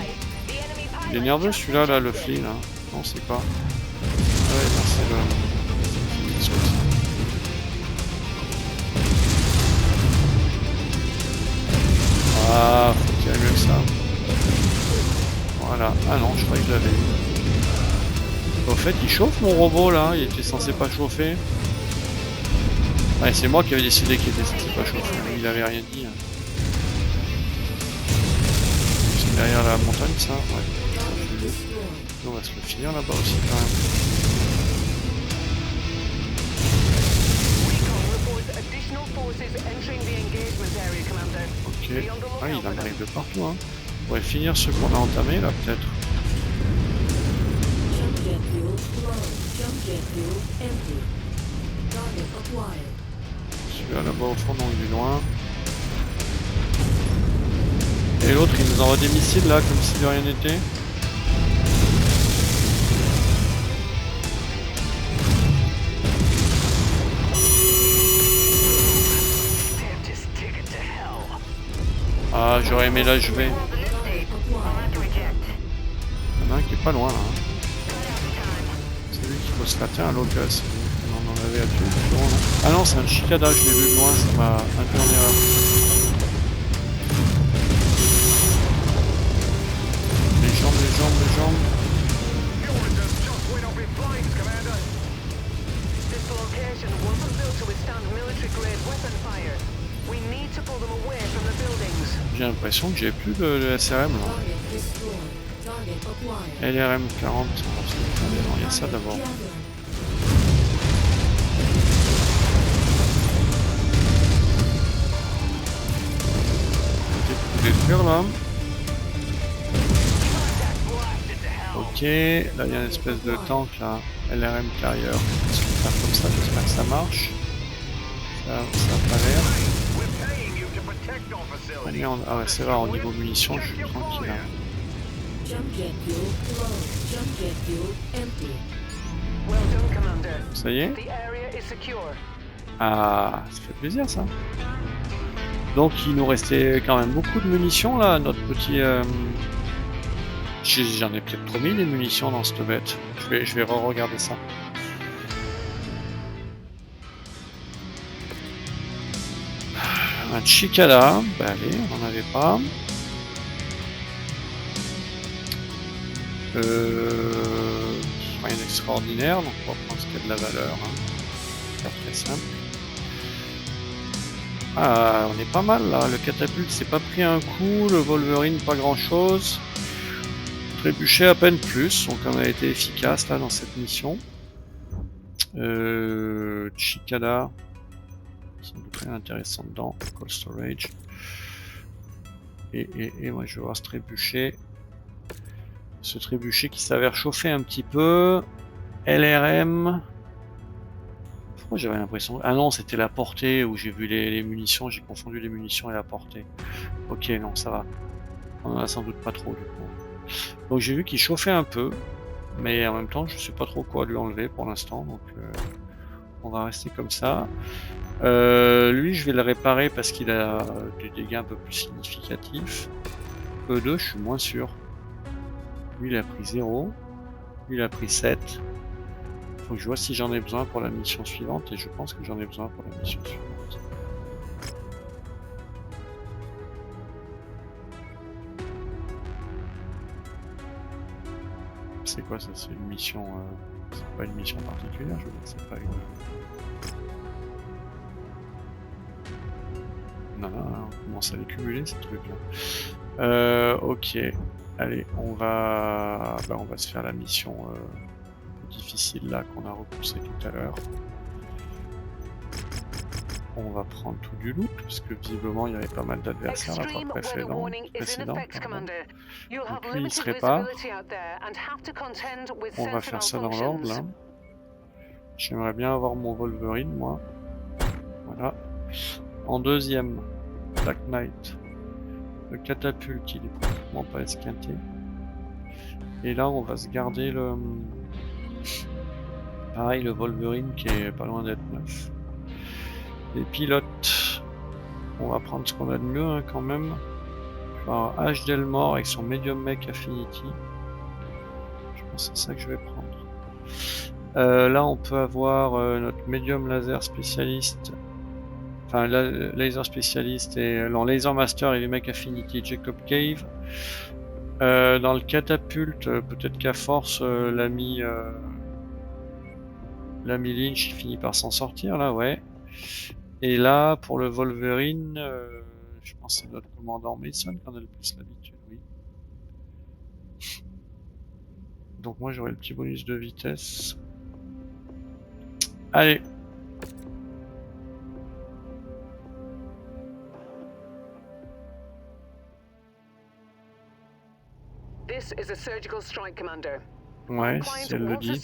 Il est nerveux celui-là, là, le fli là. Non, c'est pas. Ah ouais, non, c'est le. Ah, faut qu'il y ait mieux que ça. Voilà. Ah non, je croyais que je l'avais eu. Au fait, il chauffe mon robot là, il était censé pas chauffer. Ouais, c'est moi qui avais décidé qu'il était censé pas chauffer, il avait rien dit. C'est derrière la montagne ça? Ouais. On va se le finir là-bas aussi quand même. Ok. Ah, il en arrive de partout hein. On pourrait finir ce qu'on a entamé là peut-être. Celui-là là-bas au fond, non, il est loin. Et l'autre, il nous envoie des missiles là, comme si de rien n'était. Ah, j'aurais aimé l'achever. Il y en a un qui est pas loin là. Hein. C'est lui qu'il faut se rater à l'occasion. On en avait à tuer. Ah non, c'est un Chicada, je l'ai vu de loin, ça m'a un peu en erreur. Les jambes, les jambes, les jambes. J'ai l'impression que j'ai plus de SRM là. LRM 40, il y a ça d'abord. Détruire là. Ok, Ok, là il y a une espèce de tank là, LRM carrier. On va faire comme ça, j'espère que ça marche. Ça a pas l'air. We're paying you to protect our Ah, facility. merde. Ah ouais, c'est vrai, au niveau munitions, je suis tranquille. Hein. Jump jet fuel low. Jump jet fuel empty. Well done, Commander. Ça y est? The area is secure. Ah, ça fait plaisir ça. Donc il nous restait quand même beaucoup de munitions là, notre petit... J'en ai peut-être trop mis des munitions dans cette bête. Je vais re-regarder ça. Un Chicala, bah allez, on n'en avait pas. Rien d'extraordinaire, donc on va prendre ce qu'il y a de la valeur. Hein. Pas très simple. Ah, on est pas mal là. Le catapulte s'est pas pris un coup, le Wolverine pas grand chose. Trébuchet à peine plus, donc on a été efficace là dans cette mission. Chicala, sans doute rien intéressant dedans. Cold storage. Et moi je vais voir ce trébuchet. Ce trébuchet qui s'avère chauffer un petit peu. LRM. Pourquoi j'avais l'impression... Ah non, c'était la portée où j'ai vu les munitions, j'ai confondu les munitions et la portée. Ok, non, ça va. On en a sans doute pas trop du coup. Donc j'ai vu qu'il chauffait un peu, mais en même temps je sais pas trop quoi lui enlever pour l'instant, donc on va rester comme ça. Lui je vais le réparer parce qu'il a des dégâts un peu plus significatifs. E2 je suis moins sûr. Lui il a pris 0, lui il a pris 7. Faut que je vois si j'en ai besoin pour la mission suivante, et je pense que j'en ai besoin pour la mission suivante. C'est quoi ça? C'est une mission... c'est pas une mission particulière, je veux dire, c'est pas une... Non, on commence à les cumuler ces trucs là. Ok, allez, on va se faire la mission difficile là qu'on a repoussé tout à l'heure. On va prendre tout du loot, parce que visiblement il y avait pas mal d'adversaires la fois précédente. Donc lui il se répare. On va faire ça dans l'ordre là. J'aimerais bien avoir mon Wolverine moi. Voilà. En deuxième, Black Knight. Le catapulte il est pratiquement pas esquinté. Et là on va se garder le... Pareil le Wolverine qui est pas loin d'être neuf. Les pilotes, on va prendre ce qu'on a de mieux hein, quand même. Alors, H. Delmore avec son Medium Mech Affinity. Je pense que c'est ça que je vais prendre. Là on peut avoir notre Medium Laser Spécialiste. Enfin Laser Spécialiste et non, Laser Master et les Mech Affinity Jacob Cave. Dans le catapulte, peut-être qu'à force l'ami Lynch il finit par s'en sortir là, ouais. Et là, pour le Wolverine, je pense que c'est notre commandant Mason qu'on a le plus l'habitude, oui. Donc moi j'aurai le petit bonus de vitesse. Allez! This is a surgical strike, Commander. Ouais, si elle le dit.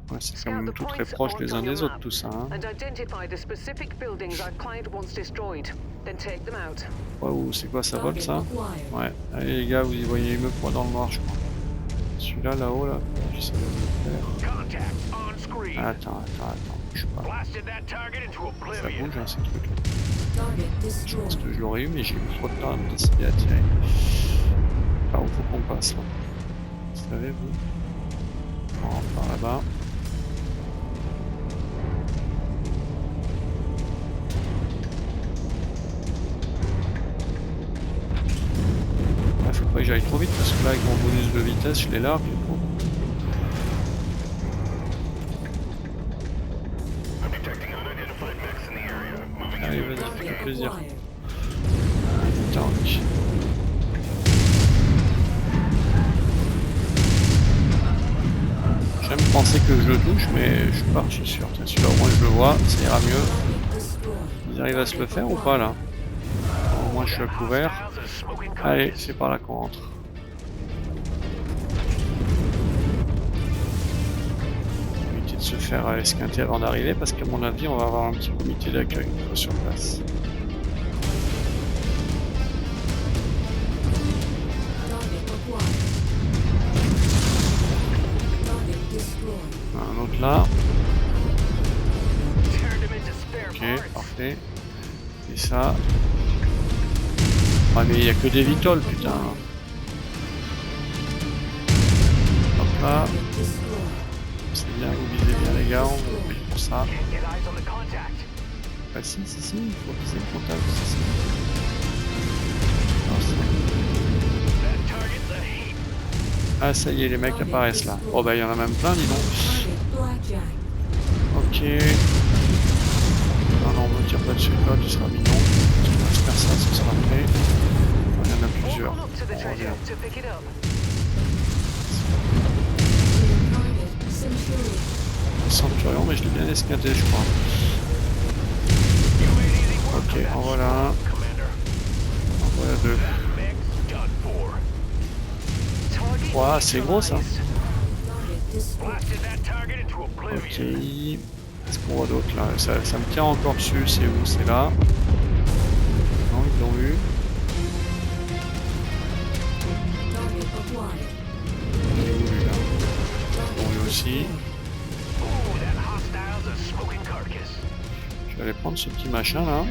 Ouais, c'est quand même tout très proche les uns des autres tout ça. Hein. Waouh, c'est quoi ça vole ça? Ouais, allez les gars, vous y voyez mieux que moi dans le noir je crois. Celui-là là-haut là, je sais pas le faire. Attends, bouge pas. Ça bouge hein, ces trucs là. Je pense que je l'aurais eu mais j'ai eu trop de temps à me décider à tirer. Par où faut qu'on passe là? Savez-vous? On rentre par là-bas. Il faut pas que j'aille trop vite parce que là avec mon bonus de vitesse je l'ai largue du coup. Allez vas-y, fais-toi plaisir. Tank. J'aime penser que je le touche, mais je suis pas archi sûr. Tiens, celui-là au moins je le vois, ça ira mieux. Ils arrivent à se le faire ou pas là? Au moins je suis à couvert. Allez, c'est par là qu'on rentre. se faire esquinter avant d'arriver parce qu'à mon avis on va avoir un petit comité d'accueil une fois sur place. Un autre là. Ok, parfait. Et ça. Ah mais il n'y a que des vitoles, putain. Hop là. C'est bien, vous visez bien les gars, on vous paye pour ça. Bah si, il faut viser le contact, si. Ah ça y est, les mecs apparaissent là. Oh bah il y en a même plein, dis donc. Ok. Non, on ne tire pas dessus, toi, tu seras mignon. Tu vas faire ça, ça sera fait. Il y en a plusieurs. On revient. Centurion, mais je l'ai bien esquinté, je crois. Ok, en voilà un. En voilà deux. Ouah, c'est gros ça. Ok. Qu'est-ce qu'on voit d'autre là ça me tient encore dessus, c'est où? C'est là. Non, ils l'ont eu. Il est où lui là? Ils l'ont eu aussi. Je vais aller prendre ce petit machin là.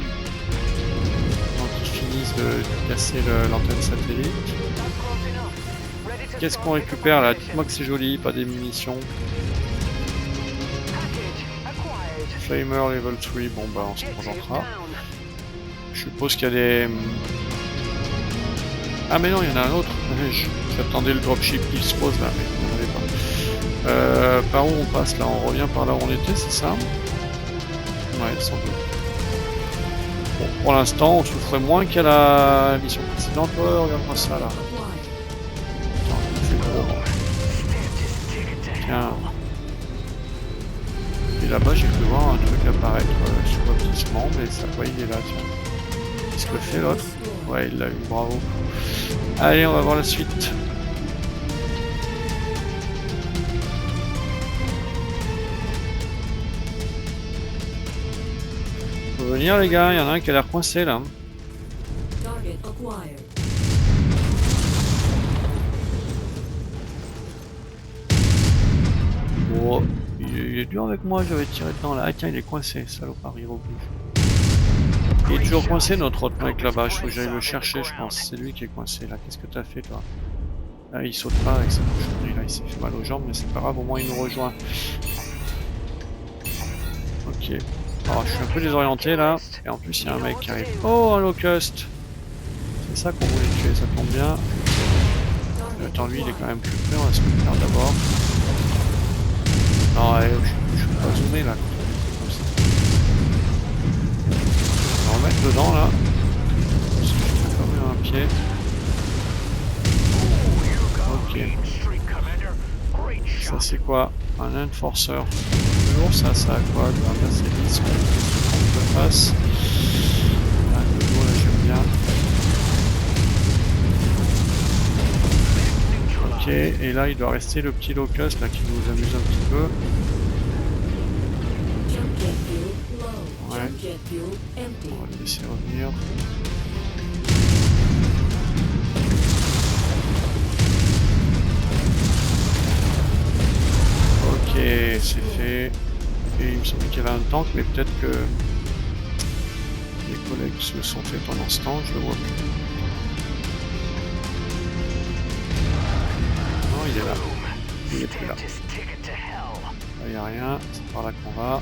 Avant qu'ils finissent de casser l'antenne satellite. Qu'est-ce qu'on récupère là? Dites-moi que c'est joli, pas des munitions. Flamer level 3, bon bah on se contentera. Je suppose qu'il y a des... Ah mais non, il y en a un autre. J'attendais le dropship qui se pose là, mais il n'y en avait pas. Par où on passe là? On revient par là où on était, c'est ça? Ouais, sans doute. Bon, pour l'instant, on souffrait moins qu'à la mission précédente. Oh, regarde-moi ça là. Attends, c'est gros. Tiens. Et là-bas, j'ai pu voir un truc apparaître subrepticement, mais ça, ouais, il est là, tiens. Qu'est-ce que fait l'autre? Ouais, il l'a eu, bravo. Allez, on va voir la suite. Faut venir les gars, il y en a un qui a l'air coincé là. Oh, il est dur avec moi, j'avais tiré dedans là. Ah tiens, il est coincé, salopard, il rebouge. Il est toujours coincé notre autre mec là-bas, il faut que j'aille le chercher je pense. C'est lui qui est coincé là, qu'est-ce que t'as fait toi? Là il saute pas avec sa cochonnerie là, il s'est fait mal aux jambes mais c'est pas grave, au moins il nous rejoint. Ok. Alors je suis un peu désorienté là, et en plus il y a un mec qui arrive. Oh un locust! C'est ça qu'on voulait tuer, ça tombe bien. Attends lui il est quand même plus près, on va se le faire d'abord. Non allez, je peux pas zoomer là. Comme ça. On va remettre dedans là. Parce que je fais quand même un pied. Ok. Ça c'est quoi? Un enforcer. Toujours ça a quoi? De ramasser 10 de face. Ah, le dos là j'aime bien. Ok, et là il doit rester le petit locust là qui nous amuse un petit peu. Ouais. On va le laisser revenir. Ok, c'est fait. Et il me semblait qu'il y avait un tank, mais peut-être que les collègues se sont fait pendant ce temps, je le vois plus. Non, il est là. Il est plus là. Là, il n'y a rien, c'est par là qu'on va.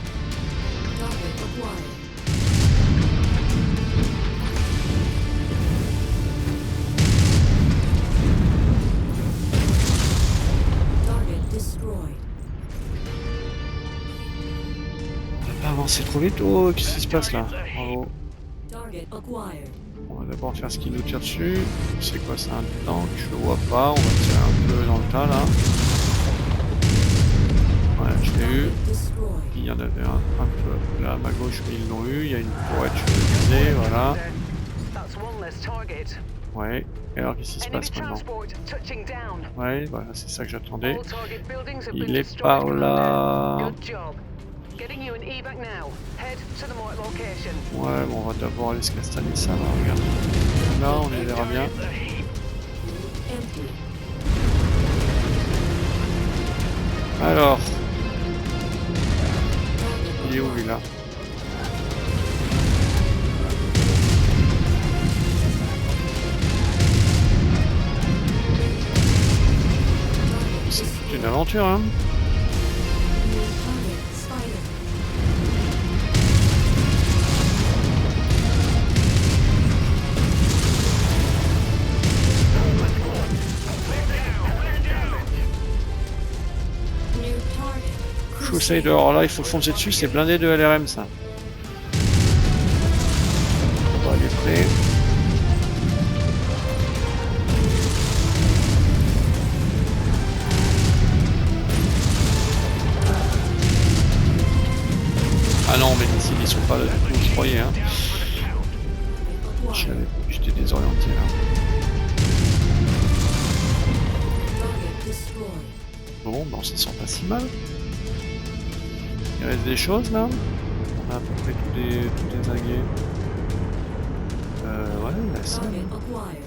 On n'a pas avancé trop vite. Oh, qu'est-ce qui se passe là? Bravo. On va d'abord faire ce qui nous tire dessus. C'est quoi, c'est un tank? Je le vois pas. On va tirer un peu dans le tas là. Ouais, je l'ai eu. Il y en avait un peu là à ma gauche, mais ils l'ont eu. Il y a une tourette, je vais viser, voilà. Ouais. Et alors qu'est-ce qui se Enemy passe maintenant? transport touching down. Ouais, voilà, c'est ça que j'attendais. All target buildings have Il been est destroyed, par Commander. là. Good job. Getting you an evac now. Head to the marked location. Ouais, bon, on va d'abord aller se castagner ça, là, regarde. Là, on les verra bien. Empty. Alors. Il est où, lui, là? C'est une aventure, hein? New target Spider. New target Crusader, alors là, il faut foncer dessus, c'est blindé de LRM, ça. On va aller près. Ah non, mais les missiles, ils sont pas là du tout, je croyais, hein. J'étais désorienté, là. target destroyed. Bon, ben, on s'en sent pas si mal. Il reste des choses, là. On a à peu près tous les aguets. Ouais, la scène, Target acquired.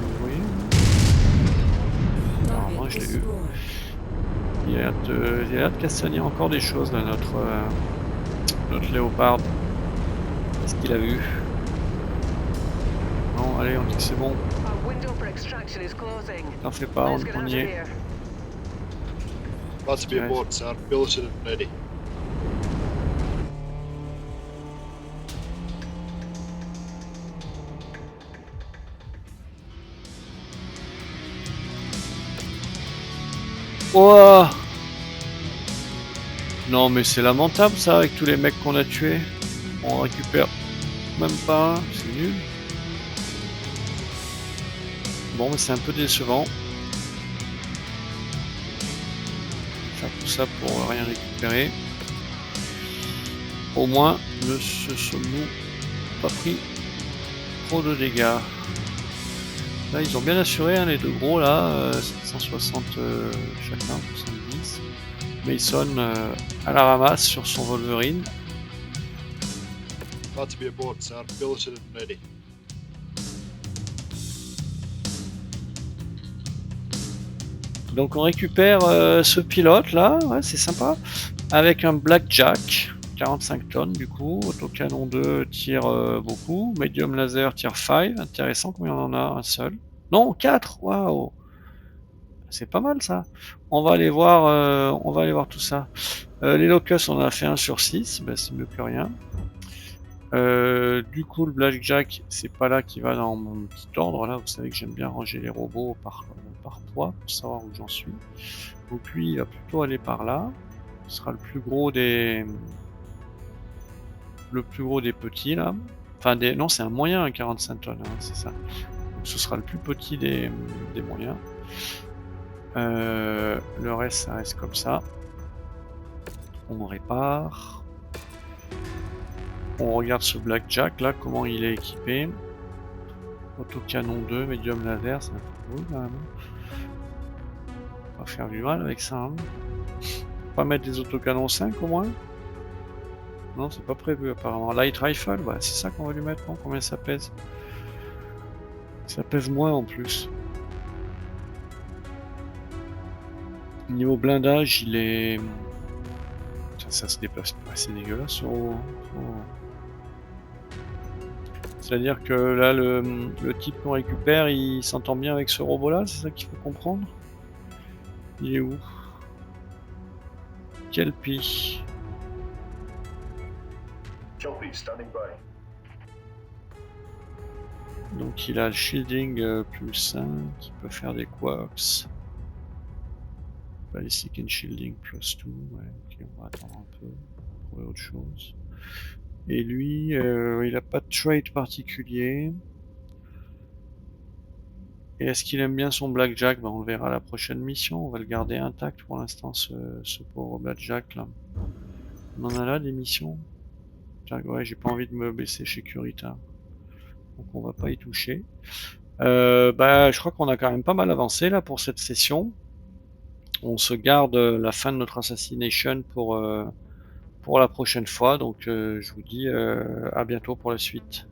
vous voyez. Alors, moi, Target je l'ai eu. destroyed. Il a l'air de castagner encore des choses, là, notre léopard. Qu'est-ce qu'il a vu? Non, allez, on dit que c'est bon. Our window for extraction is closing. T'en fais pas, Let's get on out of y est. here. Glad to be Yes. aboard, sir. Billeted and ready. Oh! Non, mais c'est lamentable, ça, avec tous les mecs qu'on a tués. On récupère même pas un, c'est nul. Bon, mais c'est un peu décevant. Faire tout ça pour rien récupérer. Au moins, ne se sommes-nous pas pris trop de dégâts. Là, ils ont bien assuré, hein, les deux gros, là, 160 chacun, 70. Mason à la ramasse sur son Wolverine. Glad to be aboard, sir. Billeted and ready. Donc on récupère ce pilote là, ouais, c'est sympa, avec un Blackjack, 45 tonnes du coup, autocanon 2 tire beaucoup, medium laser tire 5, intéressant, combien on en a? Un seul? Non, 4, waouh! C'est pas mal ça. On va aller voir tout ça. Les locus, on en a fait 1 sur 6, ben, c'est mieux que rien. Du coup, le Blackjack, c'est pas là qui va dans mon petit ordre. Là, vous savez que j'aime bien ranger les robots par poids pour savoir où j'en suis. Donc lui, il va plutôt aller par là. Ce sera le plus gros des petits là. Enfin, non, c'est un moyen, un 45 tonnes, hein, c'est ça. Donc ce sera le plus petit des moyens. Le reste, ça reste comme ça. On répare. On regarde ce Blackjack là, comment il est équipé. Autocanon 2, médium laser, c'est un peu cool quand même. On va faire du mal avec ça. Hein. On va pas mettre des autocanons 5 au moins? Non, c'est pas prévu apparemment. Light Rifle, bah, c'est ça qu'on va lui mettre, non? Combien ça pèse? Ça pèse moins en plus. Niveau blindage, il est... Ça se déplace pas, c'est dégueulasse ce robot. C'est-à-dire que là, le type qu'on récupère, il s'entend bien avec ce robot-là, c'est ça qu'il faut comprendre? Il est où? Quel pi? Kelpie standing by. Donc il a le shielding plus 5, il peut faire des quirks. Ballistic and shielding plus 2, ouais, ok, on va attendre un peu, trouver autre chose. Et lui, il a pas de trait particulier. Et est-ce qu'il aime bien son Blackjack? Ben, on le verra à la prochaine mission, on va le garder intact pour l'instant, ce pauvre Blackjack là. On en a là des missions? Ouais, j'ai pas envie de me baisser chez Kurita. donc on va pas y toucher. Bah, je crois qu'on a quand même pas mal avancé là pour cette session. On se garde la fin de notre assassination pour la prochaine fois, donc je vous dis à bientôt pour la suite.